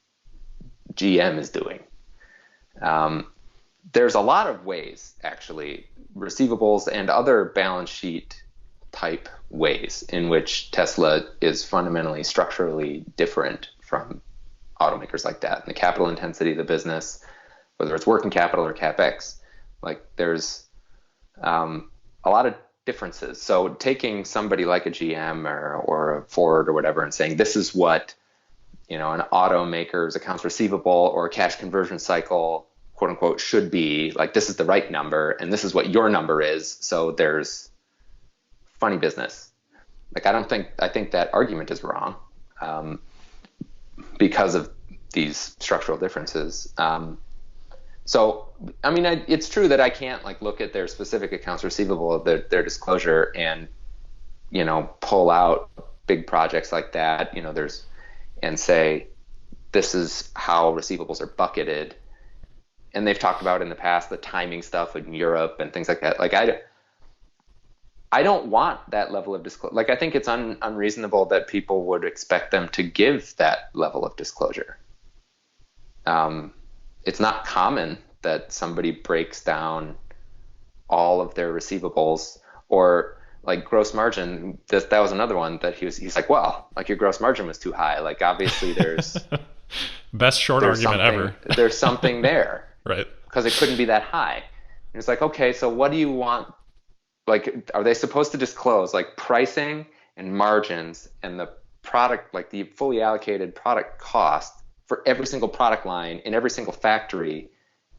GM is doing. There's a lot of ways, actually, receivables and other balance sheet type ways in which Tesla is fundamentally structurally different from automakers like that. And the capital intensity of the business, whether it's working capital or CapEx, like there's a lot of differences. So taking somebody like a GM or a Ford or whatever and saying, this is what, an automaker's accounts receivable or cash conversion cycle, quote unquote, should be, like, this is the right number and this is what your number is. So there's funny business. Like, I think that argument is wrong, because of these structural differences. So, I mean, it's true that I can't like look at their specific accounts receivable, their disclosure, and pull out big projects like that. And say this is how receivables are bucketed. And they've talked about in the past the timing stuff in Europe and things like that. Like I don't want that level of disclosure. Like I think it's unreasonable that people would expect them to give that level of disclosure. It's not common that somebody breaks down all of their receivables, or like gross margin. That was another one that he's like, well, like your gross margin was too high. Like obviously there's best short argument ever. There's something there, right? Because it couldn't be that high. And it's like, okay, so what do you want? Like, are they supposed to disclose like pricing and margins and the product, like the fully allocated product cost for every single product line in every single factory,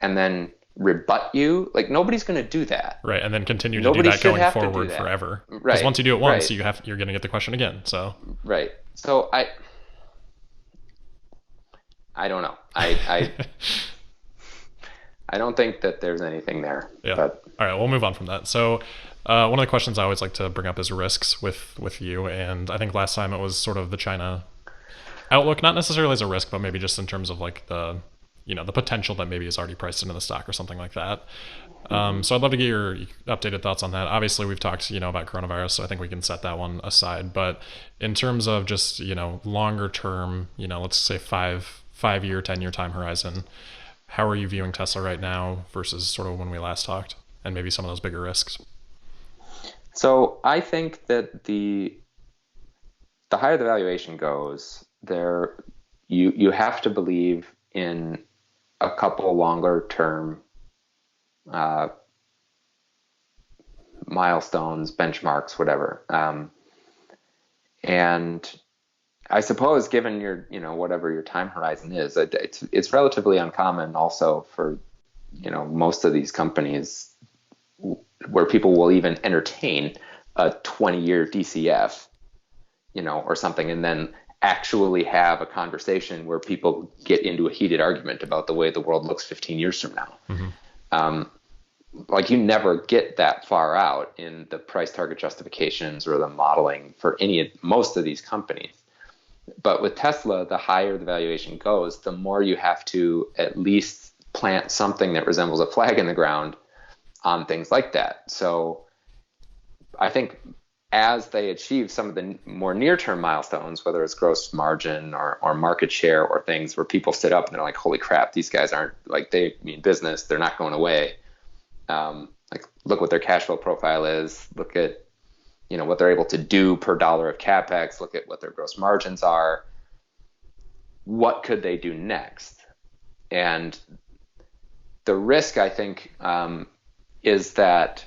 and then rebut you? Like nobody's going to do that, right? And then continue to do that going forward forever, right? Because once you do it once, right. you're going to get the question again. So right. So I don't know. I don't think that there's anything there. Yeah. But all right, we'll move on from that. So one of the questions I always like to bring up is risks with you, and I think last time it was sort of the China outlook, not necessarily as a risk, but maybe just in terms of like the the potential that maybe is already priced into the stock or something like that. So I'd love to get your updated thoughts on that. Obviously, we've talked about coronavirus, so I think we can set that one aside. But in terms of just longer term, let's say 5-year, 10-year time horizon, how are you viewing Tesla right now versus sort of when we last talked, and maybe some of those bigger risks? So I think that the higher the valuation goes, you have to believe in a couple longer term milestones, benchmarks, whatever. And I suppose given your, whatever your time horizon is, it's relatively uncommon also for, most of these companies where people will even entertain a 20-year DCF, or something, and then actually have a conversation where people get into a heated argument about the way the world looks 15 years from now. Mm-hmm. Like you never get that far out in the price target justifications or the modeling for most of these companies. But with Tesla, the higher the valuation goes, the more you have to at least plant something that resembles a flag in the ground on things like that. So I think as they achieve some of the more near-term milestones, whether it's gross margin or market share or things where people sit up and they're like, holy crap, these guys aren't, like, they mean business, they're not going away. Like, look what their cash flow profile is, look at, what they're able to do per dollar of CapEx, look at what their gross margins are. What could they do next? And the risk, I think, is that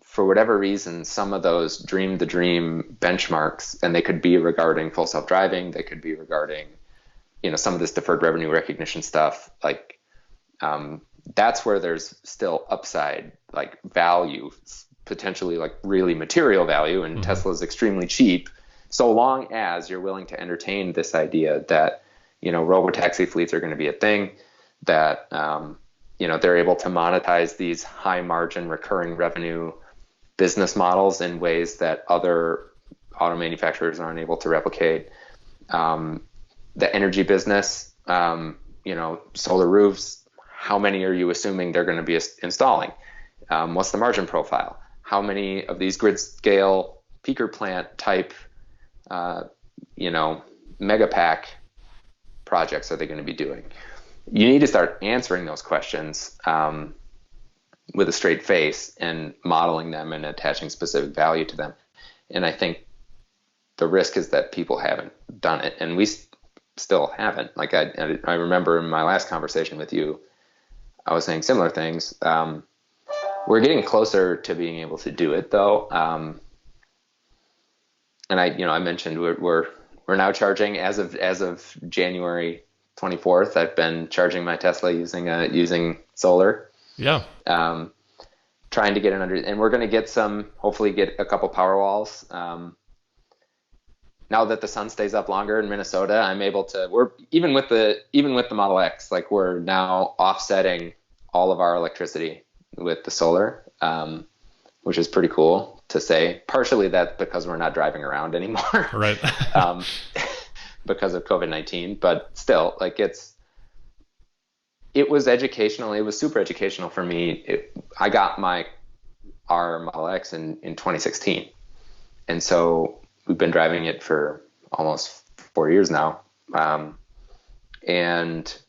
for whatever reason, some of those dream the dream benchmarks, and they could be regarding full self-driving, they could be regarding, some of this deferred revenue recognition stuff, like that's where there's still upside, like value, potentially like really material value, and mm-hmm. Tesla is extremely cheap, so long as you're willing to entertain this idea that, robotaxi fleets are going to be a thing, that, they're able to monetize these high margin recurring revenue business models in ways that other auto manufacturers aren't able to replicate. The energy business, solar roofs, how many are you assuming they're going to be installing? What's the margin profile? How many of these grid scale peaker plant type, mega pack projects are they going to be doing? You need to start answering those questions with a straight face and modeling them and attaching specific value to them. And I think the risk is that people haven't done it, and we still haven't. Like I remember in my last conversation with you, I was saying similar things. We're getting closer to being able to do it though. And I mentioned we're now charging as of January 24th. I've been charging my Tesla using solar. Yeah. Trying to get and we're going to hopefully get a couple power walls. Now that the sun stays up longer in Minnesota, I'm able to, we're even with the Model X, like we're now offsetting all of our electricity with the solar, which is pretty cool to say. Partially that's because we're not driving around anymore. Right. Because of COVID-19, but still, like it was educational. It was super educational for me. I got our Model X in 2016. And so we've been driving it for almost 4 years now. And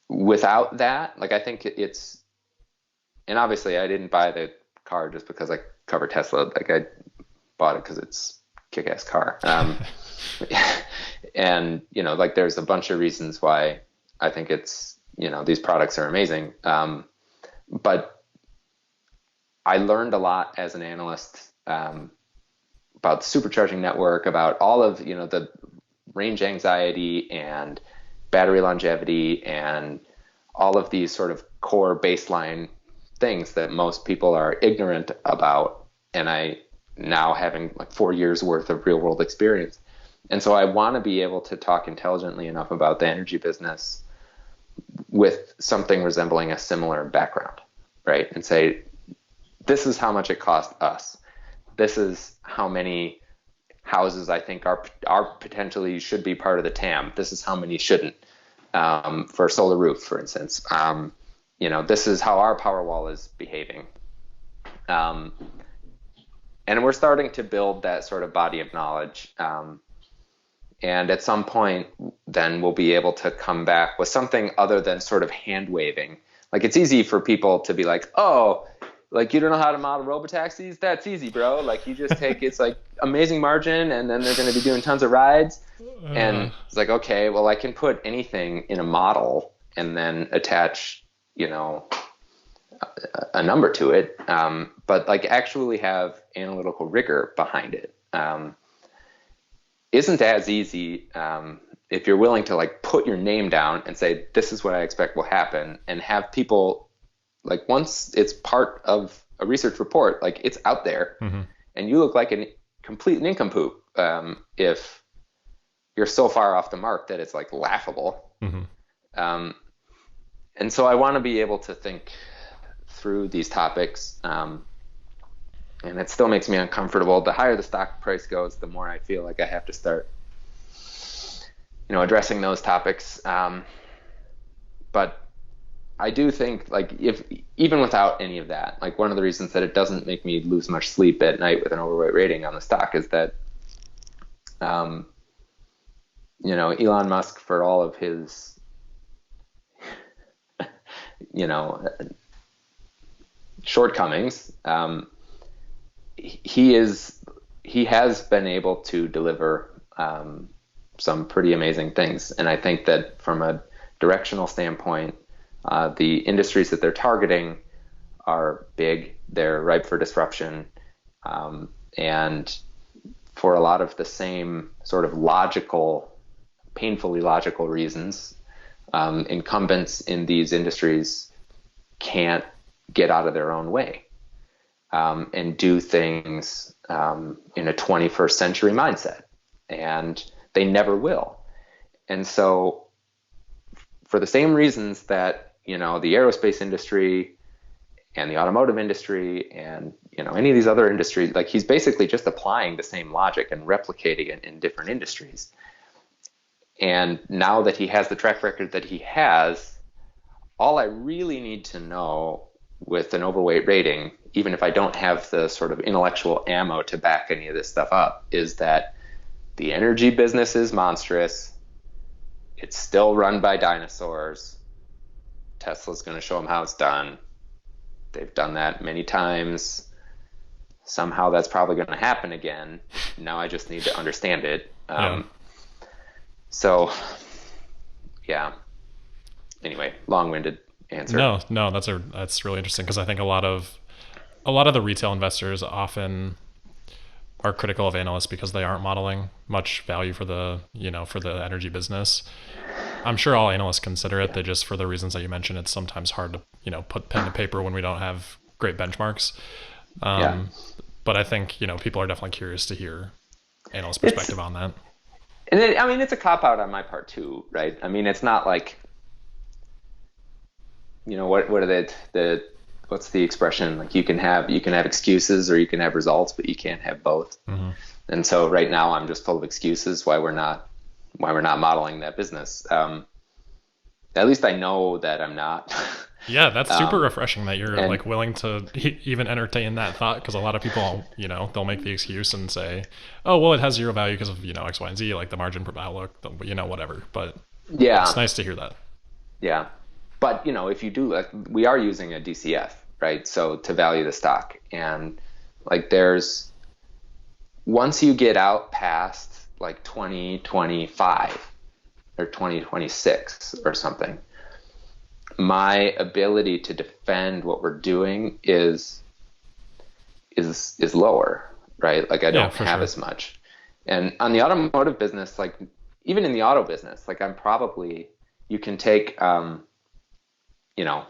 without that, like I think and obviously I didn't buy the car just because I cover Tesla. Like I bought it because it's a kick-ass car. And, like there's a bunch of reasons why I think these products are amazing. But I learned a lot as an analyst, about the supercharging network, about all of, the range anxiety and battery longevity and all of these sort of core baseline things that most people are ignorant about. And I now having like 4 years worth of real world experience. And so I want to be able to talk intelligently enough about the energy business with something resembling a similar background, right? And say, this is how much it cost us. This is how many houses I think are potentially should be part of the TAM. This is how many shouldn't, for a solar roof, for instance. This is how our power wall is behaving. And we're starting to build that sort of body of knowledge. And at some point, then we'll be able to come back with something other than sort of hand waving. Like it's easy for people to be like, oh, like you don't know how to model robotaxis? That's easy, bro. Like you just take, it's like amazing margin and then they're going to be doing tons of rides. And it's like, okay, well I can put anything in a model and then attach, a number to it. But like actually have analytical rigor behind it. Isn't as easy if you're willing to like put your name down and say, this is what I expect will happen, and have people like once it's part of a research report, like it's out there. Mm-hmm. And you look like a complete nincompoop if you're so far off the mark that it's like laughable. Mm-hmm. And so I want to be able to think through these topics. And it still makes me uncomfortable. The higher the stock price goes, the more I feel like I have to start, addressing those topics. But I do think, like, even without any of that, like one of the reasons that it doesn't make me lose much sleep at night with an overweight rating on the stock is that, Elon Musk, for all of his, shortcomings, he has been able to deliver some pretty amazing things. And I think that from a directional standpoint, the industries that they're targeting are big, they're ripe for disruption, and for a lot of the same sort of painfully logical reasons, incumbents in these industries can't get out of their own way. And do things in a 21st century mindset, and they never will. And so for the same reasons that, the aerospace industry and the automotive industry and, any of these other industries, like he's basically just applying the same logic and replicating it in different industries. And now that he has the track record that he has, all I really need to know with an overweight rating, even if I don't have the sort of intellectual ammo to back any of this stuff up, is that the energy business is monstrous. It's still run by dinosaurs. Tesla's going to show them how it's done. They've done that many times. Somehow that's probably going to happen again. Now I just need to understand it. So, yeah. Anyway, long-winded answer. No, that's really interesting because I think a lot of the retail investors often are critical of analysts because they aren't modeling much value for the energy business. I'm sure all analysts consider it. Yeah. They just, for the reasons that you mentioned, it's sometimes hard to put pen to paper when we don't have great benchmarks. Yeah. Um, but I think people are definitely curious to hear analyst It's perspective on that. and I mean it's a cop out on my part too, right? I mean it's not like what are the what's the expression, like you can have excuses or you can have results, but you can't have both. Hmm. And so right now I'm just full of excuses why we're not modeling that business. At least I know that I'm not. Yeah, that's super um, refreshing that you're and like willing to even entertain that thought because a lot of people, they'll make the excuse and say, "Oh, well, it has zero value because of X, Y, and Z, like the margin outlook, whatever." But it's yeah, nice to hear that. yeah. But if you do, like, we are using a DCF, right? So to value the stock, and like there's once you get out past like 2025 or 2026 or something, my ability to defend what we're doing is lower, right? Like I Yeah, don't for have sure. as much. And on the automotive business, like even in the auto business, like I'm probably you can take you know,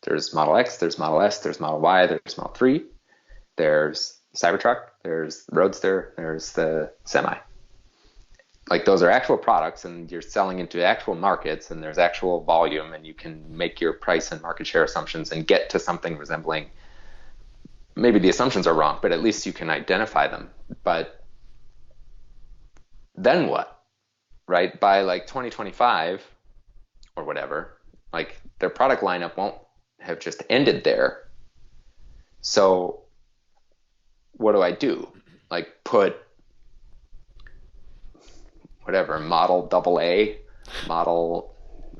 there's Model X, there's Model S, there's Model Y, there's Model 3, there's Cybertruck, there's the Roadster, there's the Semi. Like those are actual products and you're selling into actual markets and there's actual volume and you can make your price and market share assumptions and get to something resembling, maybe the assumptions are wrong, but at least you can identify them. But then what? Right? By like 2025 or whatever, like their product lineup won't have just ended there. So what do I do? Like put whatever model double A, model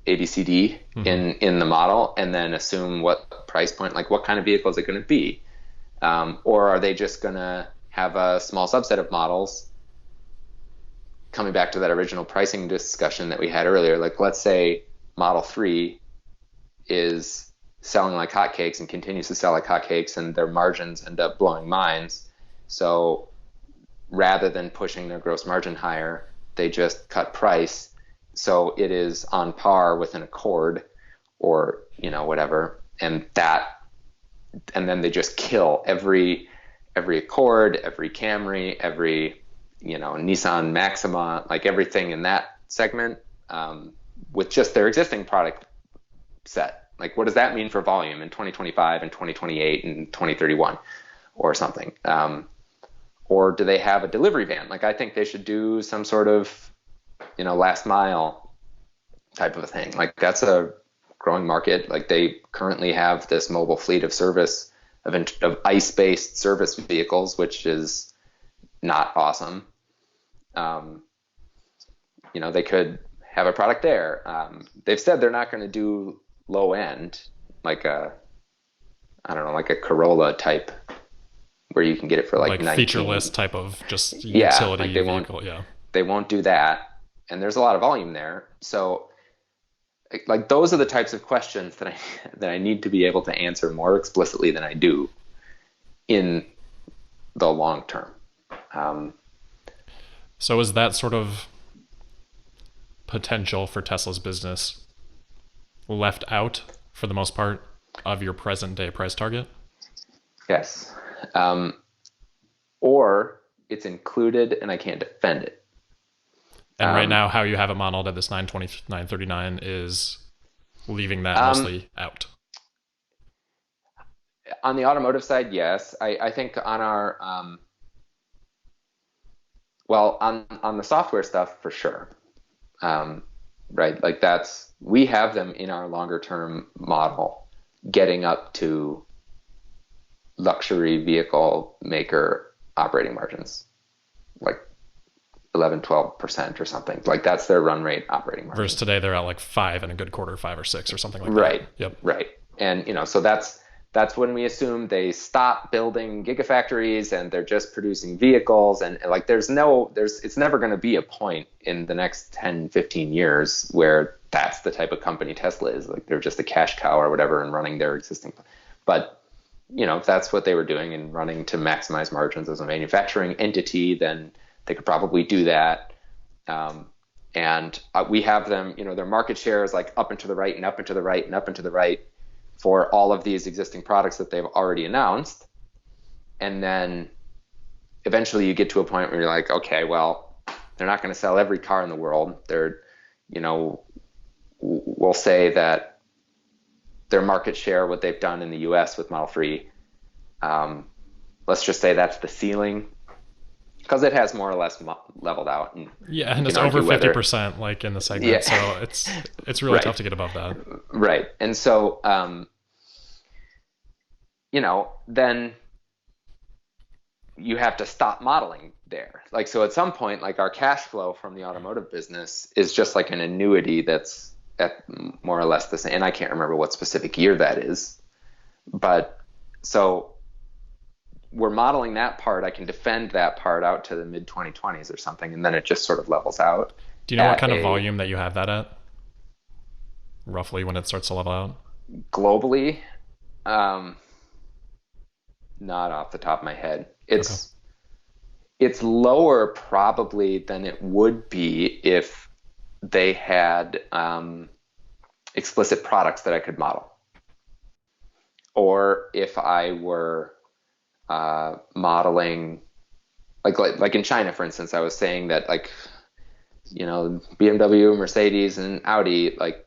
ABCD Hmm. in the model, and then assume what price point, like what kind of vehicle is it going to be, or are they just going to have a small subset of models? Coming back to that original pricing discussion that we had earlier, like let's say Model 3 is selling like hotcakes and continues to sell like hotcakes, and their margins end up blowing minds. So rather than pushing their gross margin higher, they just cut price. So it is on par with an Accord or, whatever. And then they just kill every Accord, every Camry, every, Nissan Maxima, like everything in that segment, with just their existing product set. Like, what does that mean for volume in 2025 and 2028 and 2031 or something? Or do they have a delivery van? Like, I think they should do some sort of, last mile type of a thing. Like, that's a growing market. Like, they currently have this mobile fleet of service of ICE-based service vehicles, which is not awesome. Um, they could have a product there. They've said they're not going to do low end, like I don't know, like a Corolla type where you can get it for like Like featureless 19. type of just Yeah, like utility they won't vehicle. Yeah. they won't do that. And there's a lot of volume there. So like those are the types of questions that I that I need to be able to answer more explicitly than I do in the long term. Um, So is that sort of potential for Tesla's business left out for the most part of your present day price target? yes. Um, or it's included and I can't defend it. And right Um, now, how you have it modeled at this 920, 939 is leaving that um, mostly out. on the automotive side, yes. I think on our well, on the software stuff for sure. Um, right, like we have them in our longer term model, getting up to luxury vehicle maker operating margins, like 11-12% or something. Like that's their run rate operating Versus margins. today, they're at like five in a good quarter, 5 or 6 or something like that. Right, Yep. right. And so that's that's when we assume they stop building gigafactories and they're just producing vehicles. And like, it's never going to be a point in the next 10, 15 years where that's the type of company Tesla is. Like, they're just a cash cow or whatever and running their existing. But, if that's what they were doing and running to maximize margins as a manufacturing entity, then they could probably do that. And we have them, their market share is like up and to the right and up and to the right and up and to the right for all of these existing products that they've already announced. And then eventually you get to a point where you're like, okay, well, they're not going to sell every car in the world. We'll say that their market share, what they've done in the US with Model 3, let's just say that's the ceiling, because it has more or less leveled out. And it's over 50% like in the segment. Yeah. So it's really tough to get above that. Right. And so, then you have to stop modeling there. Like, so at some point, like, our cash flow from the automotive business is just like an annuity that's at more or less the same. And I can't remember what specific year that is. But so we're modeling that part. I can defend that part out to the mid 2020s or something, and then it just sort of levels out. Do you know what kind of volume that you have that at? Roughly when it starts to level out? Globally? Not off the top of my head. It's lower probably than it would be if they had explicit products that I could model. Or if I were modeling, like in China, for instance, I was saying that, like, BMW, Mercedes, and Audi, like,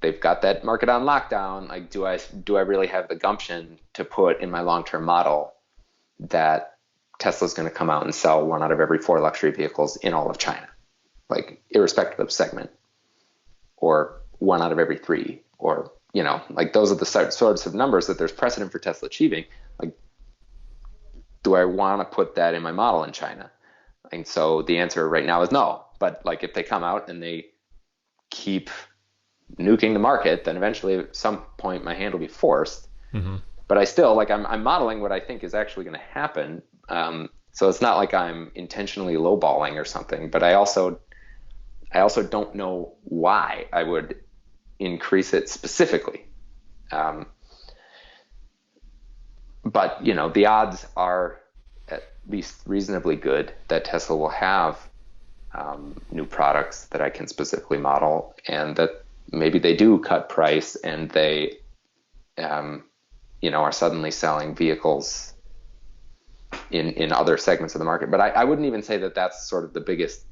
they've got that market on lockdown. Like, do I really have the gumption to put in my long-term model that Tesla's going to come out and sell 1 out of every 4 luxury vehicles in all of China, like, irrespective of segment, or 1 out of every 3, or like, those are the sorts of numbers that there's precedent for Tesla achieving. Like, do I want to put that in my model in China? And so the answer right now is no. But, like, if they come out and they keep nuking the market, then eventually at some point my hand will be forced. Mm-hmm. But I still, like, I'm modeling what I think is actually going to happen. So it's not like I'm intentionally lowballing or something. But I also don't know why I would increase it specifically. But the odds are at least reasonably good that Tesla will have new products that I can specifically model, and that maybe they do cut price and they are suddenly selling vehicles in other segments of the market. But I wouldn't even say that that's sort of the biggest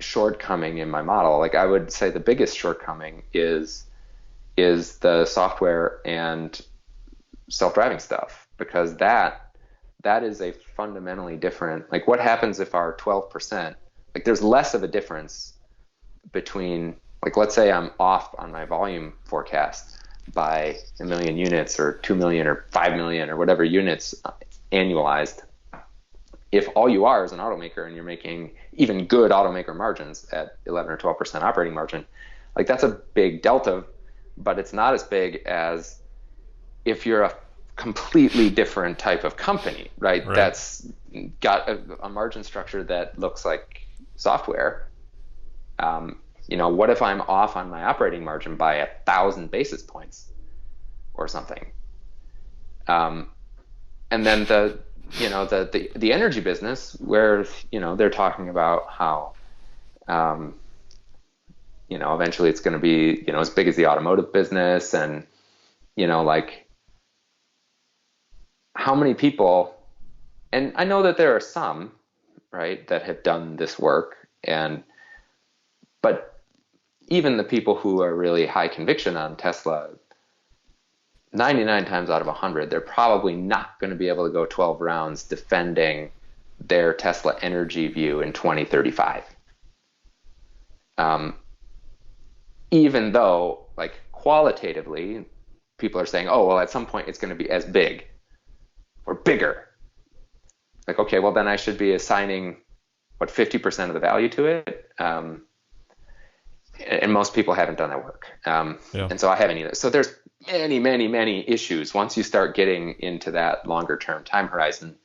shortcoming in my model. Like, I would say the biggest shortcoming is the software and self-driving stuff, because that is a fundamentally different, like, what happens if our 12%, like, there's less of a difference between, like, let's say I'm off on my volume forecast by 1 million units or 2 million or 5 million or whatever units annualized. If all you are is an automaker and you're making even good automaker margins at 11 or 12% operating margin, like, that's a big delta, but it's not as big as if you're a completely different type of company, right? That's got a margin structure that looks like software. What if I'm off on my operating margin by 1,000 basis points or something? And then the energy business, where they're talking about how eventually it's going to be as big as the automotive business, and like, how many people, and I know that there are some, right, that have done this work, but even the people who are really high conviction on Tesla, 99 times out of 100, they're probably not going to be able to go 12 rounds defending their Tesla energy view in 2035. Even though, like, qualitatively, people are saying, oh, well, at some point it's going to be as big or bigger. Like, okay, well, then I should be assigning, 50% of the value to it? and most people haven't done that work. Yeah. And so I haven't either. So there's many, many, many issues once you start getting into that longer term time horizon.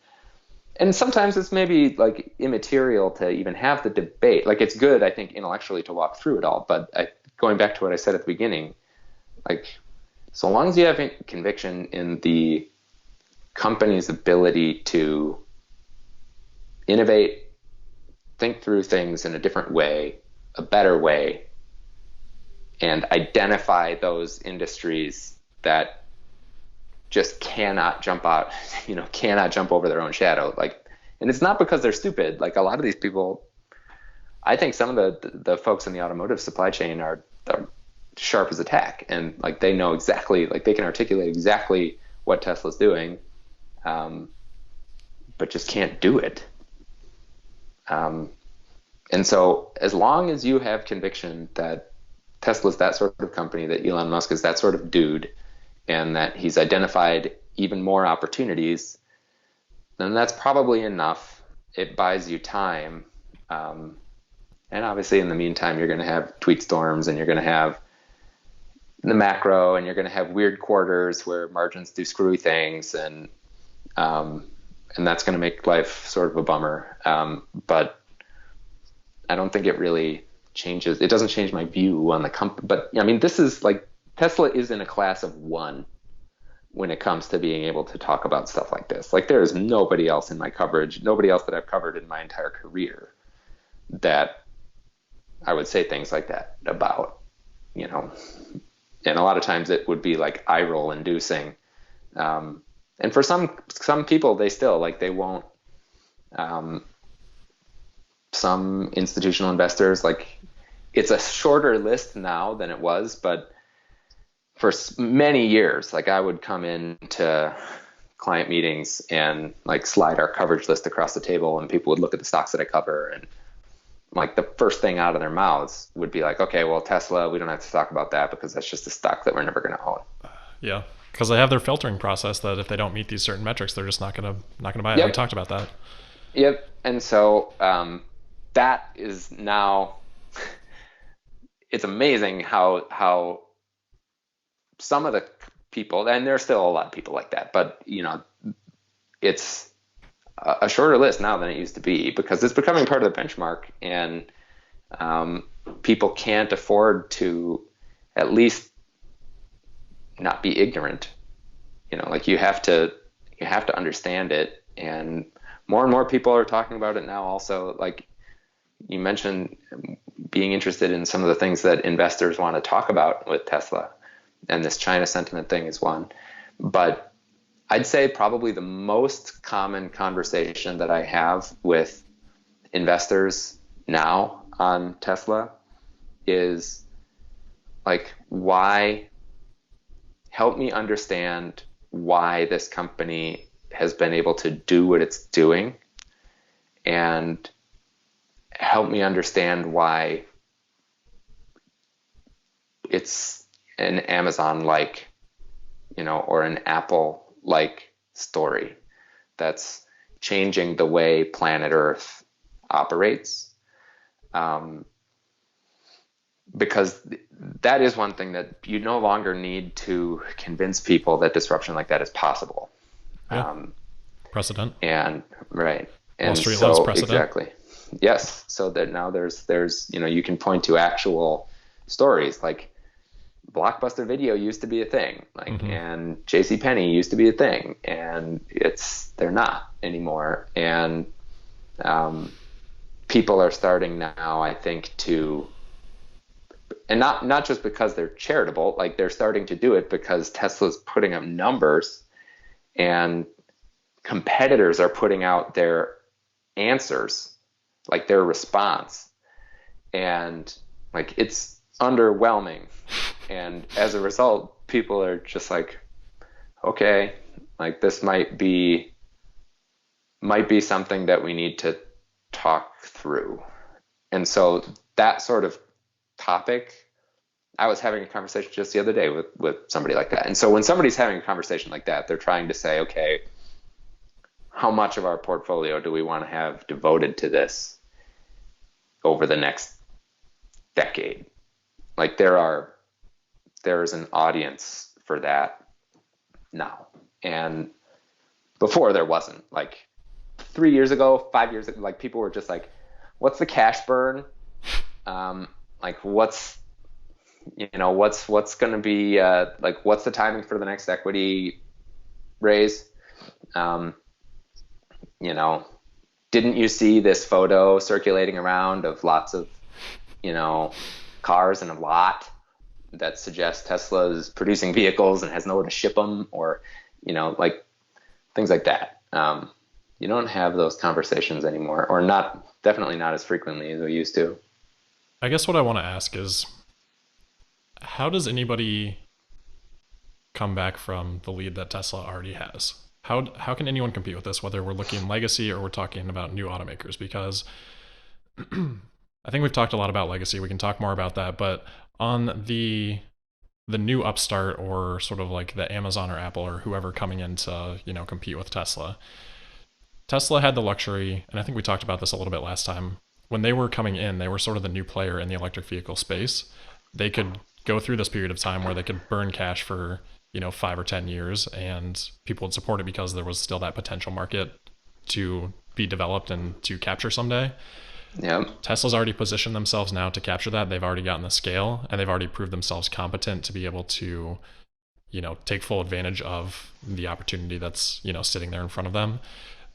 And sometimes it's maybe like immaterial to even have the debate. Like it's good, I think, intellectually to walk through it all. But going back to what I said at the beginning, like so long as you have conviction in the company's ability to innovate, think through things in a different way, a better way, and identify those industries that just cannot jump out, cannot jump over their own shadow. Like, and it's not because they're stupid. Like a lot of these people, I think some of the folks in the automotive supply chain are sharp as a tack, and like they know exactly, like they can articulate exactly what Tesla's doing, but just can't do it. And so as long as you have conviction that Tesla's that sort of company, that Elon Musk is that sort of dude, and that he's identified even more opportunities, then that's probably enough. It buys you time. And obviously in the meantime, you're going to have tweet storms, and you're going to have the macro, and you're going to have weird quarters where margins do screwy things. And that's going to make life sort of a bummer. But I don't think it really changes. It doesn't change my view on the company. But I mean, this is like Tesla is in a class of one when it comes to being able to talk about stuff like this. Like there is nobody else in my coverage, nobody else that I've covered in my entire career that I would say things like that about, and a lot of times it would be like eye roll inducing. And for some people, they still like, they won't, some institutional investors, like it's a shorter list now than it was, but for many years, like I would come into client meetings and like slide our coverage list across the table, and people would look at the stocks that I cover, and like the first thing out of their mouths would be like, okay, well, Tesla, we don't have to talk about that because that's just a stock that we're never going to own. Yeah. Because they have their filtering process that if they don't meet these certain metrics, they're just not gonna buy it. Yep. We talked about that. Yep. And so that is now, it's amazing how some of the people, and there's still a lot of people like that, but it's a shorter list now than it used to be because it's becoming part of the benchmark, and people can't afford to at least not be ignorant. Like you have to understand it, and more people are talking about it now. Also, like you mentioned, being interested in some of the things that investors want to talk about with Tesla, and this China sentiment thing is one. But I'd say probably the most common conversation that I have with investors now on Tesla is like, help me understand why this company has been able to do what it's doing, and help me understand why it's an Amazon-like, or an Apple-like story that's changing the way planet Earth operates. Because that is one thing that you no longer need to convince people that disruption like that is possible. Yeah. Precedent. And right. And Wall Street loves so precedent. exactly. Yes. So that now there's, you can point to actual stories like Blockbuster Video used to be a thing, like, and JCPenney used to be a thing, and they're not anymore. And people are starting now, I think, to, and not just because they're charitable, like they're starting to do it because Tesla's putting up numbers, and competitors are putting out their answers, like their response, and like it's underwhelming. And as a result, people are just like, okay, like this might be something that we need to talk through. And so that sort of topic, I was having a conversation just the other day with somebody like that. And so when somebody's having a conversation like that, they're trying to say, okay, how much of our portfolio do we want to have devoted to this over the next decade? Like there's an audience for that now. And before there wasn't. Like 3 years ago, 5 years ago, like people were just like, what's the cash burn? Like what's going to be, like, what's the timing for the next equity raise? Um, you know, didn't you see this photo circulating around of lots of, you know, cars in a lot that suggests Tesla is producing vehicles and has nowhere to ship them, or, like things like that. You don't have those conversations anymore, or not, definitely not as frequently as we used to. I guess what I want to ask is, how does anybody come back from the lead that Tesla already has? How can anyone compete with this, whether we're looking legacy or we're talking about new automakers? Because I think we've talked a lot about legacy. We can talk more about that, but on the new upstart, or sort of like the Amazon or Apple or whoever coming in to, compete with Tesla. Tesla had the luxury, and I think we talked about this a little bit last time, when they were coming in, they were sort of the new player in the electric vehicle space. They could go through this period of time where they could burn cash for, 5 or 10 years, and people would support it because there was still that potential market to be developed and to capture someday. Yeah. Tesla's already positioned themselves now to capture that. They've already gotten the scale, and they've already proved themselves competent to be able to, take full advantage of the opportunity that's, sitting there in front of them.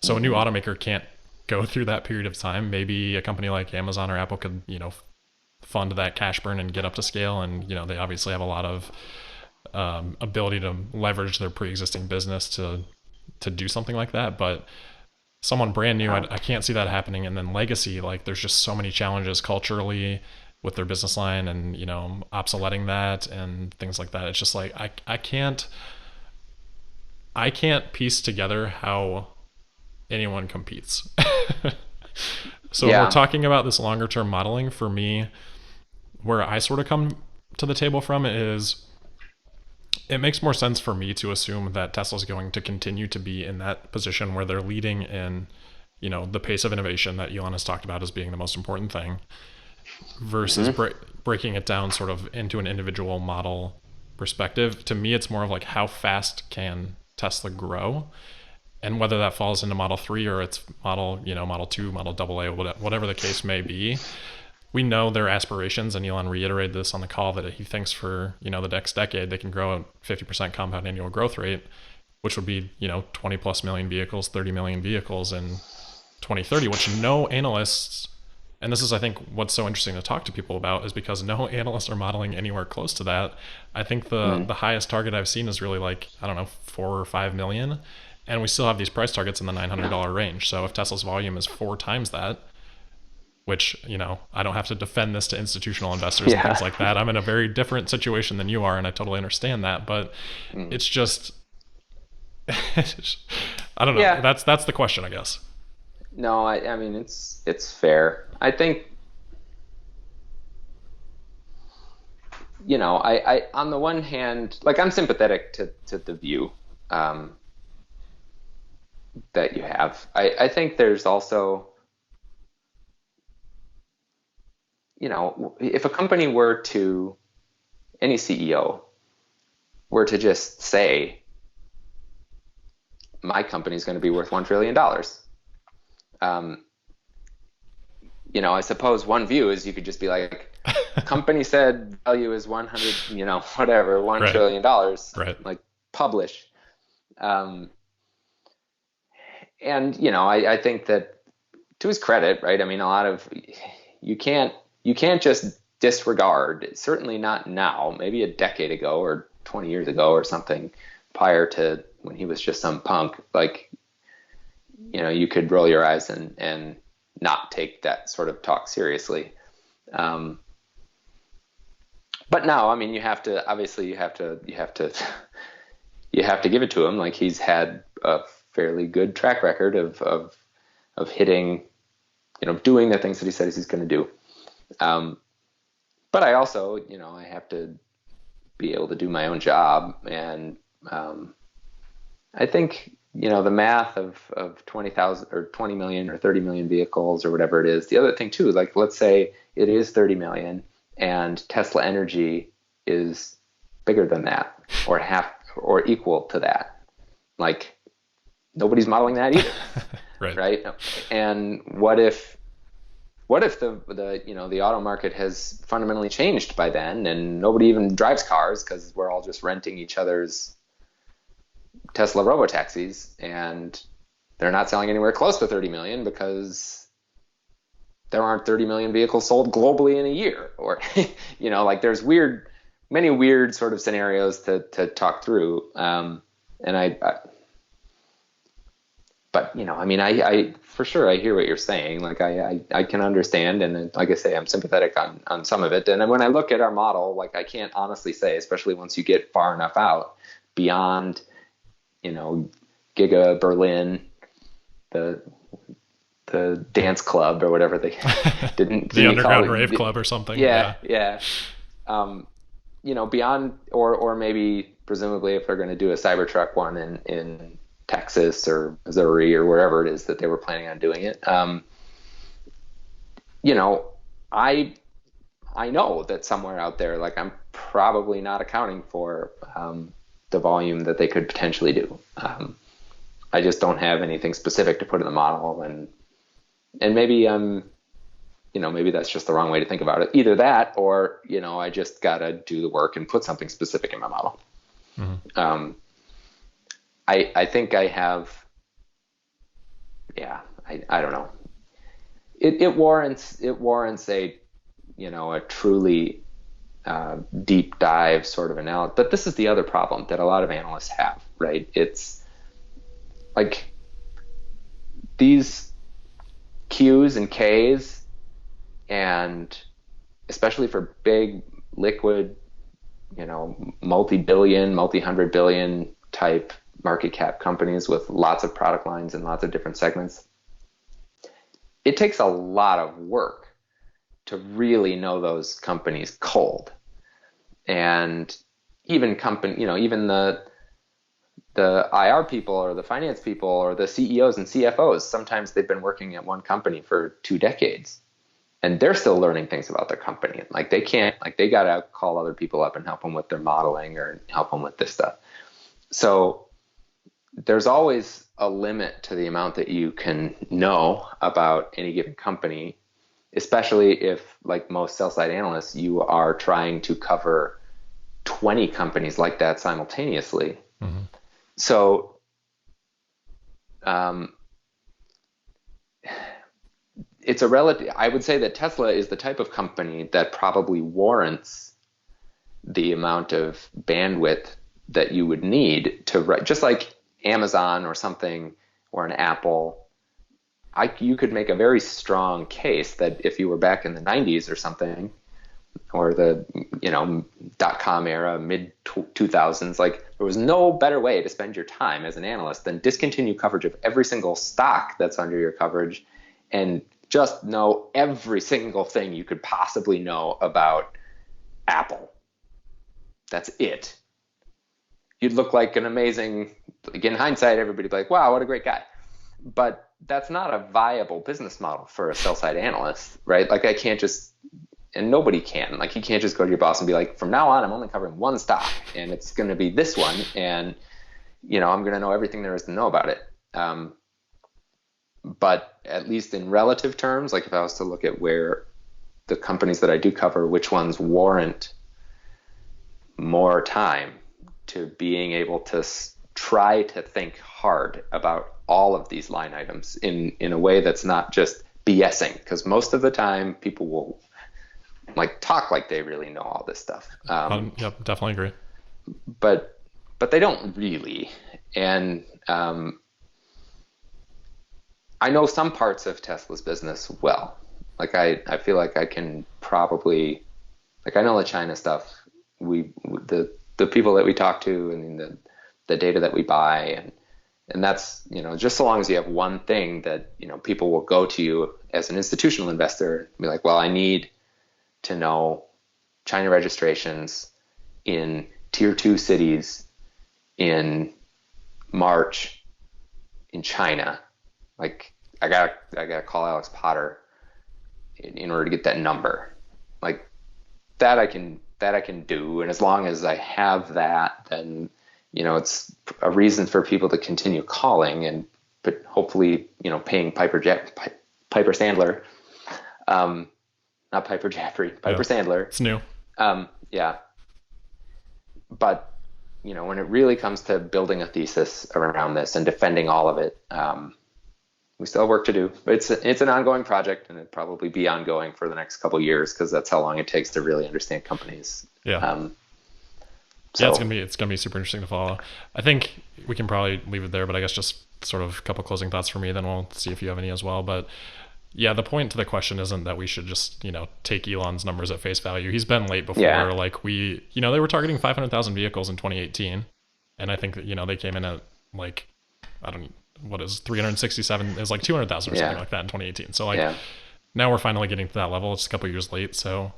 So a new automaker can't go through that period of time. Maybe a company like Amazon or Apple could, fund that cash burn and get up to scale. And, they obviously have a lot of ability to leverage their pre-existing business to do something like that. But someone brand new, I can't see that happening. And then legacy, like there's just so many challenges culturally with their business line, and obsoleting that and things like that. It's just like I can't piece together how anyone competes. So when we're talking about this longer term modeling, for me, where I sort of come to the table from is, it makes more sense for me to assume that Tesla's going to continue to be in that position where they're leading in, the pace of innovation that Elon has talked about as being the most important thing, versus breaking it down sort of into an individual model perspective. To me, it's more of like, how fast can Tesla grow? And whether that falls into Model 3 or it's Model 2, Model AA, whatever the case may be, we know their aspirations, and Elon reiterated this on the call, that he thinks for, the next decade, they can grow at 50% compound annual growth rate, which would be, 20 plus million vehicles, 30 million vehicles in 2030, which no analysts, and this is, I think, what's so interesting to talk to people about, is because no analysts are modeling anywhere close to that. I think the highest target I've seen is really like, I don't know, 4 or 5 million. And we still have these price targets in the $900 range. So if Tesla's volume is 4 times that, which, I don't have to defend this to institutional investors and things like that. I'm in a very different situation than you are, and I totally understand that. But it's just, I don't know. Yeah. That's the question, I guess. No, I mean, it's fair. I think, I on the one hand, like, I'm sympathetic to the view that you have. I think there's also, if a company were to, any CEO were to just say, my company is going to be worth $1 trillion. I suppose one view is you could just be like, company said value is 100, whatever, $1 trillion, like, publish. And, I think that, to his credit, right? I mean, you can't just disregard, certainly not now, maybe a decade ago or 20 years ago or something, prior to when he was just some punk, like, you could roll your eyes and not take that sort of talk seriously. But now, I mean, you have to give it to him. Like, he's had a fairly good track record of hitting, doing the things that he says he's going to do. But I also, I have to be able to do my own job. And I think, the math of 20,000 or 20 million or 30 million vehicles or whatever it is. The other thing too, like, let's say it is 30 million and Tesla Energy is bigger than that, or half or equal to that. Like, nobody's modeling that either. Right. Right? And what if the auto market has fundamentally changed by then, and nobody even drives cars because we're all just renting each other's Tesla robotaxis, and they're not selling anywhere close to 30 million because there aren't 30 million vehicles sold globally in a year, or like there's many weird sort of scenarios to talk through. And but I for sure I hear what you're saying. Like I can understand, and like I say, I'm sympathetic on some of it. And then when I look at our model, like I can't honestly say, especially once you get far enough out beyond, Giga Berlin, the dance club or whatever they didn't the underground rave club or something. Yeah. Beyond, or maybe presumably if they're going to do a Cybertruck one in Texas or Missouri or wherever it is that they were planning on doing it. I know that somewhere out there, like I'm probably not accounting for the volume that they could potentially do. I just don't have anything specific to put in the model, and maybe maybe that's just the wrong way to think about it. Either that, or I just gotta do the work and put something specific in my model. Mm-hmm. I think I have. Yeah, I don't know. It warrants a a truly deep dive sort of analysis. But this is the other problem that a lot of analysts have, right? It's like these Qs and Ks, and especially for big liquid, multi-billion, multi-hundred billion type market cap companies with lots of product lines and lots of different segments, it takes a lot of work to really know those companies cold. And even even the IR people or the finance people or the CEOs and CFOs, sometimes they've been working at one company for 2 decades and they're still learning things about their company. Like they gotta call other people up and help them with their modeling or help them with this stuff. So there's always a limit to the amount that you can know about any given company, especially if, like most sell-side analysts, you are trying to cover 20 companies like that simultaneously. Mm-hmm. So it's I would say that Tesla is the type of company that probably warrants the amount of bandwidth that you would need to write, just like Amazon or something, or an Apple. You could make a very strong case that if you were back in the 90s or something, or the .com era, mid 2000s, like there was no better way to spend your time as an analyst than discontinue coverage of every single stock that's under your coverage and just know every single thing you could possibly know about Apple. That's it. You'd look like an amazing, like in hindsight, everybody'd be like, wow, what a great guy. But that's not a viable business model for a sell-side analyst, right? Like I can't just, and nobody can, like you can't just go to your boss and be like, from now on, I'm only covering one stock and it's going to be this one. And, I'm going to know everything there is to know about it. But at least in relative terms, like if I was to look at where the companies that I do cover, which ones warrant more time to being able to try to think hard about all of these line items in a way that's not just BSing, because most of the time people will like talk like they really know all this stuff. Yep, definitely agree. But they don't really. And I know some parts of Tesla's business well. Like I feel like I can probably, like I know the China stuff. The people that we talk to and the data that we buy, and that's, just so long as you have one thing that, people will go to you as an institutional investor and be like, well, I need to know China registrations in tier 2 cities in March in China. Like I gotta call Alex Potter in order to get that number. Like that I can do, and as long as I have that, then it's a reason for people to continue calling, and but hopefully paying Piper Sandler, not Piper Jaffray, Piper Yeah. Sandler. It's new. Yeah, but when it really comes to building a thesis around this and defending all of it, we still have work to do. But it's an ongoing project, and it'll probably be ongoing for the next couple of years because that's how long it takes to really understand companies. Yeah. So Yeah, it's gonna be super interesting to follow. I think we can probably leave it there, but I guess just sort of a couple closing thoughts for me, then we'll see if you have any as well. But yeah, the point to the question isn't that we should just, take Elon's numbers at face value. He's been late before. yeah, Like they were targeting 500,000 vehicles in 2018. And I think that, they came in at like, I don't, what is 367 is like 200,000 or yeah, something like that in 2018. So like yeah. now we're finally getting to that level. It's a couple years late. So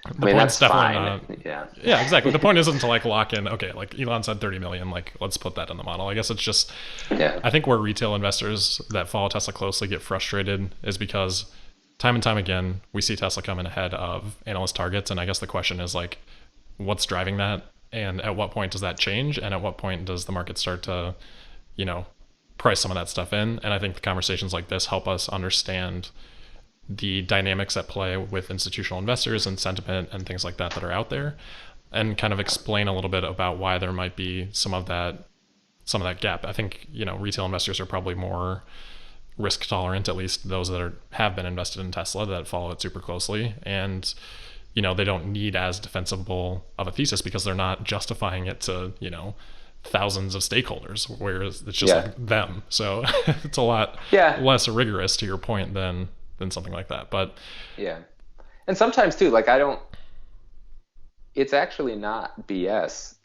I the mean, point's that's definitely fine. not, Yeah, yeah, exactly. The point isn't to like lock in, okay, like Elon said 30 million, like let's put that in the model. I guess it's just, yeah, I think where retail investors that follow Tesla closely get frustrated is because time and time again, we see Tesla coming ahead of analyst targets. And I guess the question is like, what's driving that? And at what point does that change? And at what point does the market start to, you know, price some of that stuff in? And I think the conversations like this help us understand the dynamics at play with institutional investors and sentiment and things like that that are out there, and kind of explain a little bit about why there might be some of that gap. I think, retail investors are probably more risk tolerant, at least those that have been invested in Tesla that follow it super closely. And, they don't need as defensible of a thesis because they're not justifying it to, thousands of stakeholders, whereas it's just yeah, like them. So it's a lot yeah, less rigorous to your point than something like that. But yeah. And sometimes too, like it's actually not BS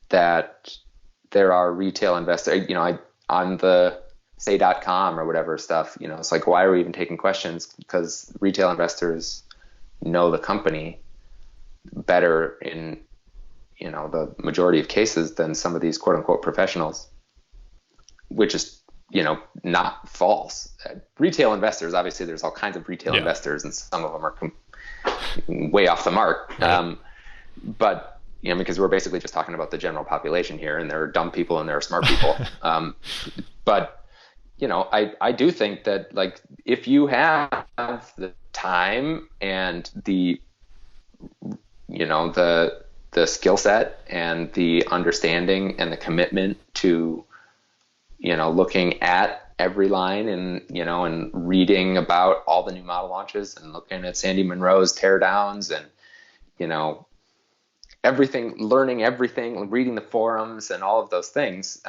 that there are retail investors. On the say.com or whatever stuff, it's like, why are we even taking questions? Because retail investors know the company better in the majority of cases than some of these quote unquote professionals, which is not false. Retail investors, obviously there's all kinds of retail yeah, investors, and some of them are way off the mark. right. But because we're basically just talking about the general population here, and there are dumb people and there are smart people. But I do think that, like, if you have the time and the the skill set and the understanding and the commitment to looking at every line and and reading about all the new model launches and looking at Sandy Munro's teardowns and everything, learning everything, reading the forums and all of those things,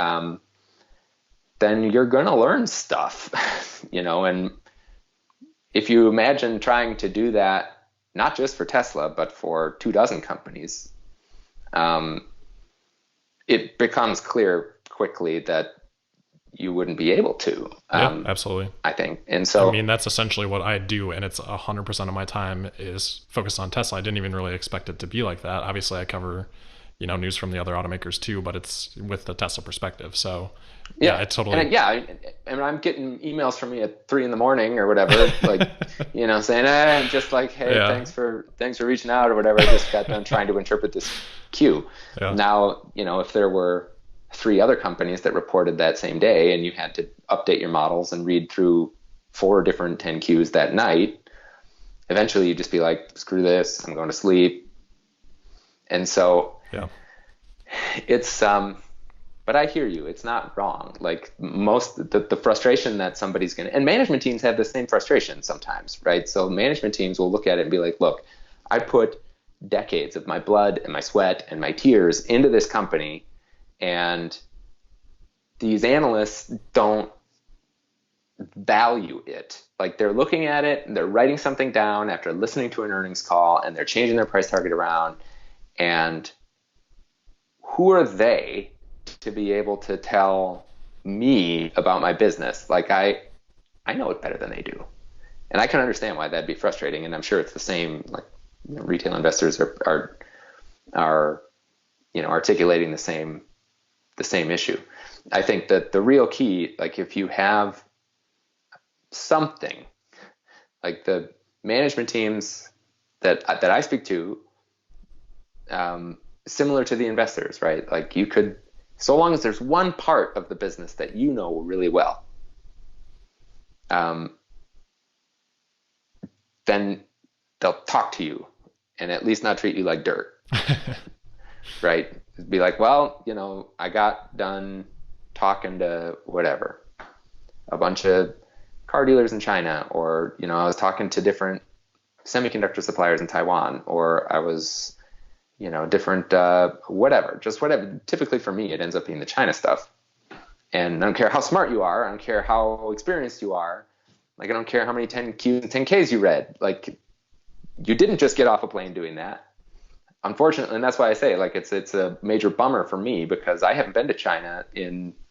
then you're going to learn stuff. And if you imagine trying to do that not just for Tesla but for 24 companies, it becomes clear quickly that you wouldn't be able to. Yeah, absolutely. I think. And so, I mean, that's essentially what I do, and it's 100% of my time is focused on Tesla. I didn't even really expect it to be like that. Obviously, I cover, news from the other automakers too, but it's with the Tesla perspective. So, yeah, yeah, it totally. and I'm getting emails from me at 3 a.m. or whatever, like, saying, I'm just like, hey, Yeah. thanks for reaching out or whatever. I just got done trying to interpret this queue. Yeah. Now, if there were 3 other companies that reported that same day and you had to update your models and read through 4 different 10Qs that night, eventually you'd just be like, screw this, I'm going to sleep. And so Yeah. it's, but I hear you, it's not wrong. Like the frustration that somebody's going to, and management teams have the same frustration sometimes, right? So management teams will look at it and be like, look, I put decades of my blood and my sweat and my tears into this company, and these analysts don't value it. Like, they're looking at it and they're writing something down after listening to an earnings call, and they're changing their price target around. And who are they to be able to tell me about my business? Like, I know it better than they do. And I can understand why that'd be frustrating. And I'm sure it's the same, like, retail investors are articulating the same issue. I think that the real key, like, if you have something, like, the management teams that I speak to, similar to the investors, right? Like you could, so long as there's one part of the business that you know really well, then they'll talk to you and at least not treat you like dirt, right? Be like, well, I got done talking to whatever, a bunch of car dealers in China, or, I was talking to different semiconductor suppliers in Taiwan, or I was, different, whatever. Typically for me, it ends up being the China stuff. And I don't care how smart you are. I don't care how experienced you are. Like, I don't care how many 10Qs and 10Ks you read. Like, you didn't just get off a plane doing that. Unfortunately, and that's why I say, like, it's a major bummer for me, because I haven't been to China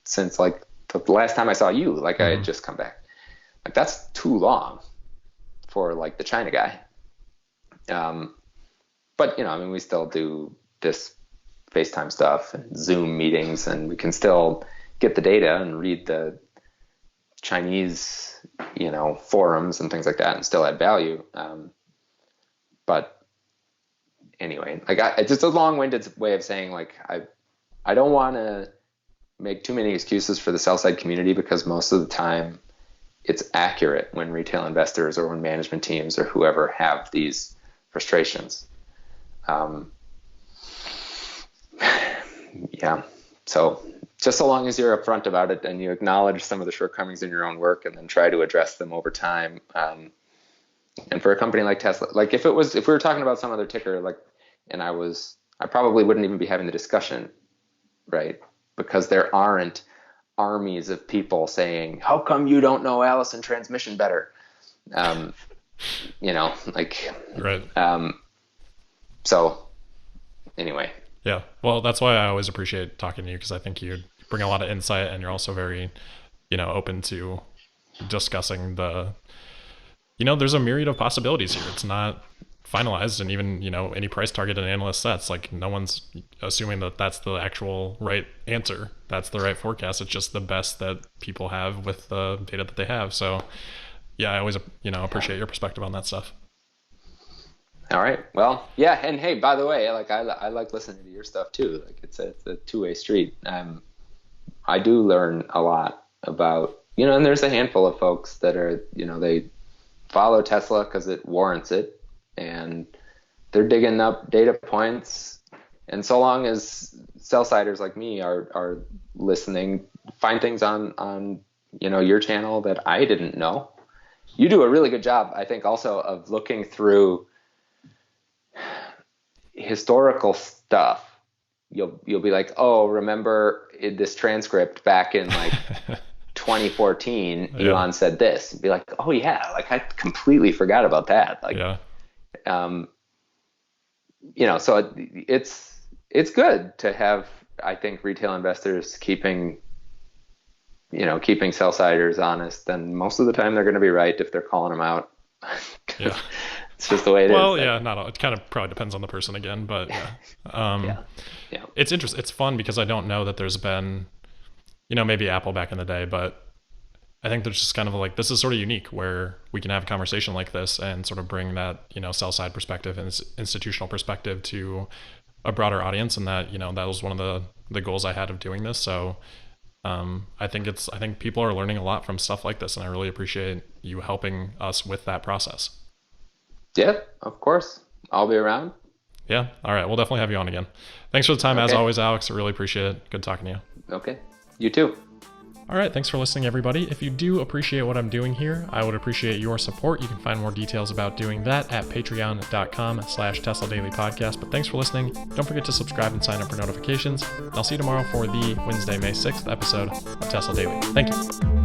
since like the last time I saw you. Like, I had just come back. Like, that's too long for like the China guy. But we still do this FaceTime stuff and Zoom meetings, and we can still get the data and read the Chinese, forums and things like that, and still add value. But anyway, like, it's just a long-winded way of saying, like, I don't want to make too many excuses for the sell side community, because most of the time it's accurate when retail investors or when management teams or whoever have these frustrations. Yeah. So just so long as you're upfront about it and you acknowledge some of the shortcomings in your own work and then try to address them over time. And for a company like Tesla, like if we were talking about some other ticker, like, and I probably wouldn't even be having the discussion, right? Because there aren't armies of people saying, how come you don't know Allison transmission better? Like, right. So anyway. Yeah. Well, that's why I always appreciate talking to you, because I think you bring a lot of insight, and you're also very, open to discussing there's a myriad of possibilities here. It's not finalized, and even, any price target an analyst sets, like, no one's assuming that that's the actual right answer. That's the right forecast. It's just the best that people have with the data that they have. So yeah, I always, appreciate your perspective on that stuff. All right. Well, yeah. And hey, by the way, like, I like listening to your stuff too. Like, it's a two-way street. I do learn a lot about, and there's a handful of folks that are, they follow Tesla because it warrants it, and they're digging up data points. And so long as sell-siders like me are listening, find things on your channel that I didn't know. You do a really good job, I think, also of looking through historical stuff. You'll be like, oh, remember this transcript back in like 2014, yeah. Elon said this. Be like, oh yeah, like I completely forgot about that. Like, yeah. So it's good to have, I think, retail investors keeping sell-siders honest, and most of the time they're going to be right if they're calling them out. Yeah. It's just the way it is. Well, yeah, not all. It kind of probably depends on the person again, but yeah. Yeah. It's interesting. It's fun because I don't know that there's been, maybe Apple back in the day, but I think there's just kind of like, this is sort of unique where we can have a conversation like this and sort of bring that, sell side perspective and institutional perspective to a broader audience. And that, that was one of the goals I had of doing this. So I think people are learning a lot from stuff like this, and I really appreciate you helping us with that process. Yeah, of course. I'll be around. Yeah. All right. We'll definitely have you on again. Thanks for the time. Okay. As always, Alex. I really appreciate it. Good talking to you. Okay. You too. All right. Thanks for listening, everybody. If you do appreciate what I'm doing here, I would appreciate your support. You can find more details about doing that at patreon.com/Tesla Daily Podcast. But thanks for listening. Don't forget to subscribe and sign up for notifications. I'll see you tomorrow for the Wednesday, May 6th episode of Tesla Daily. Thank you.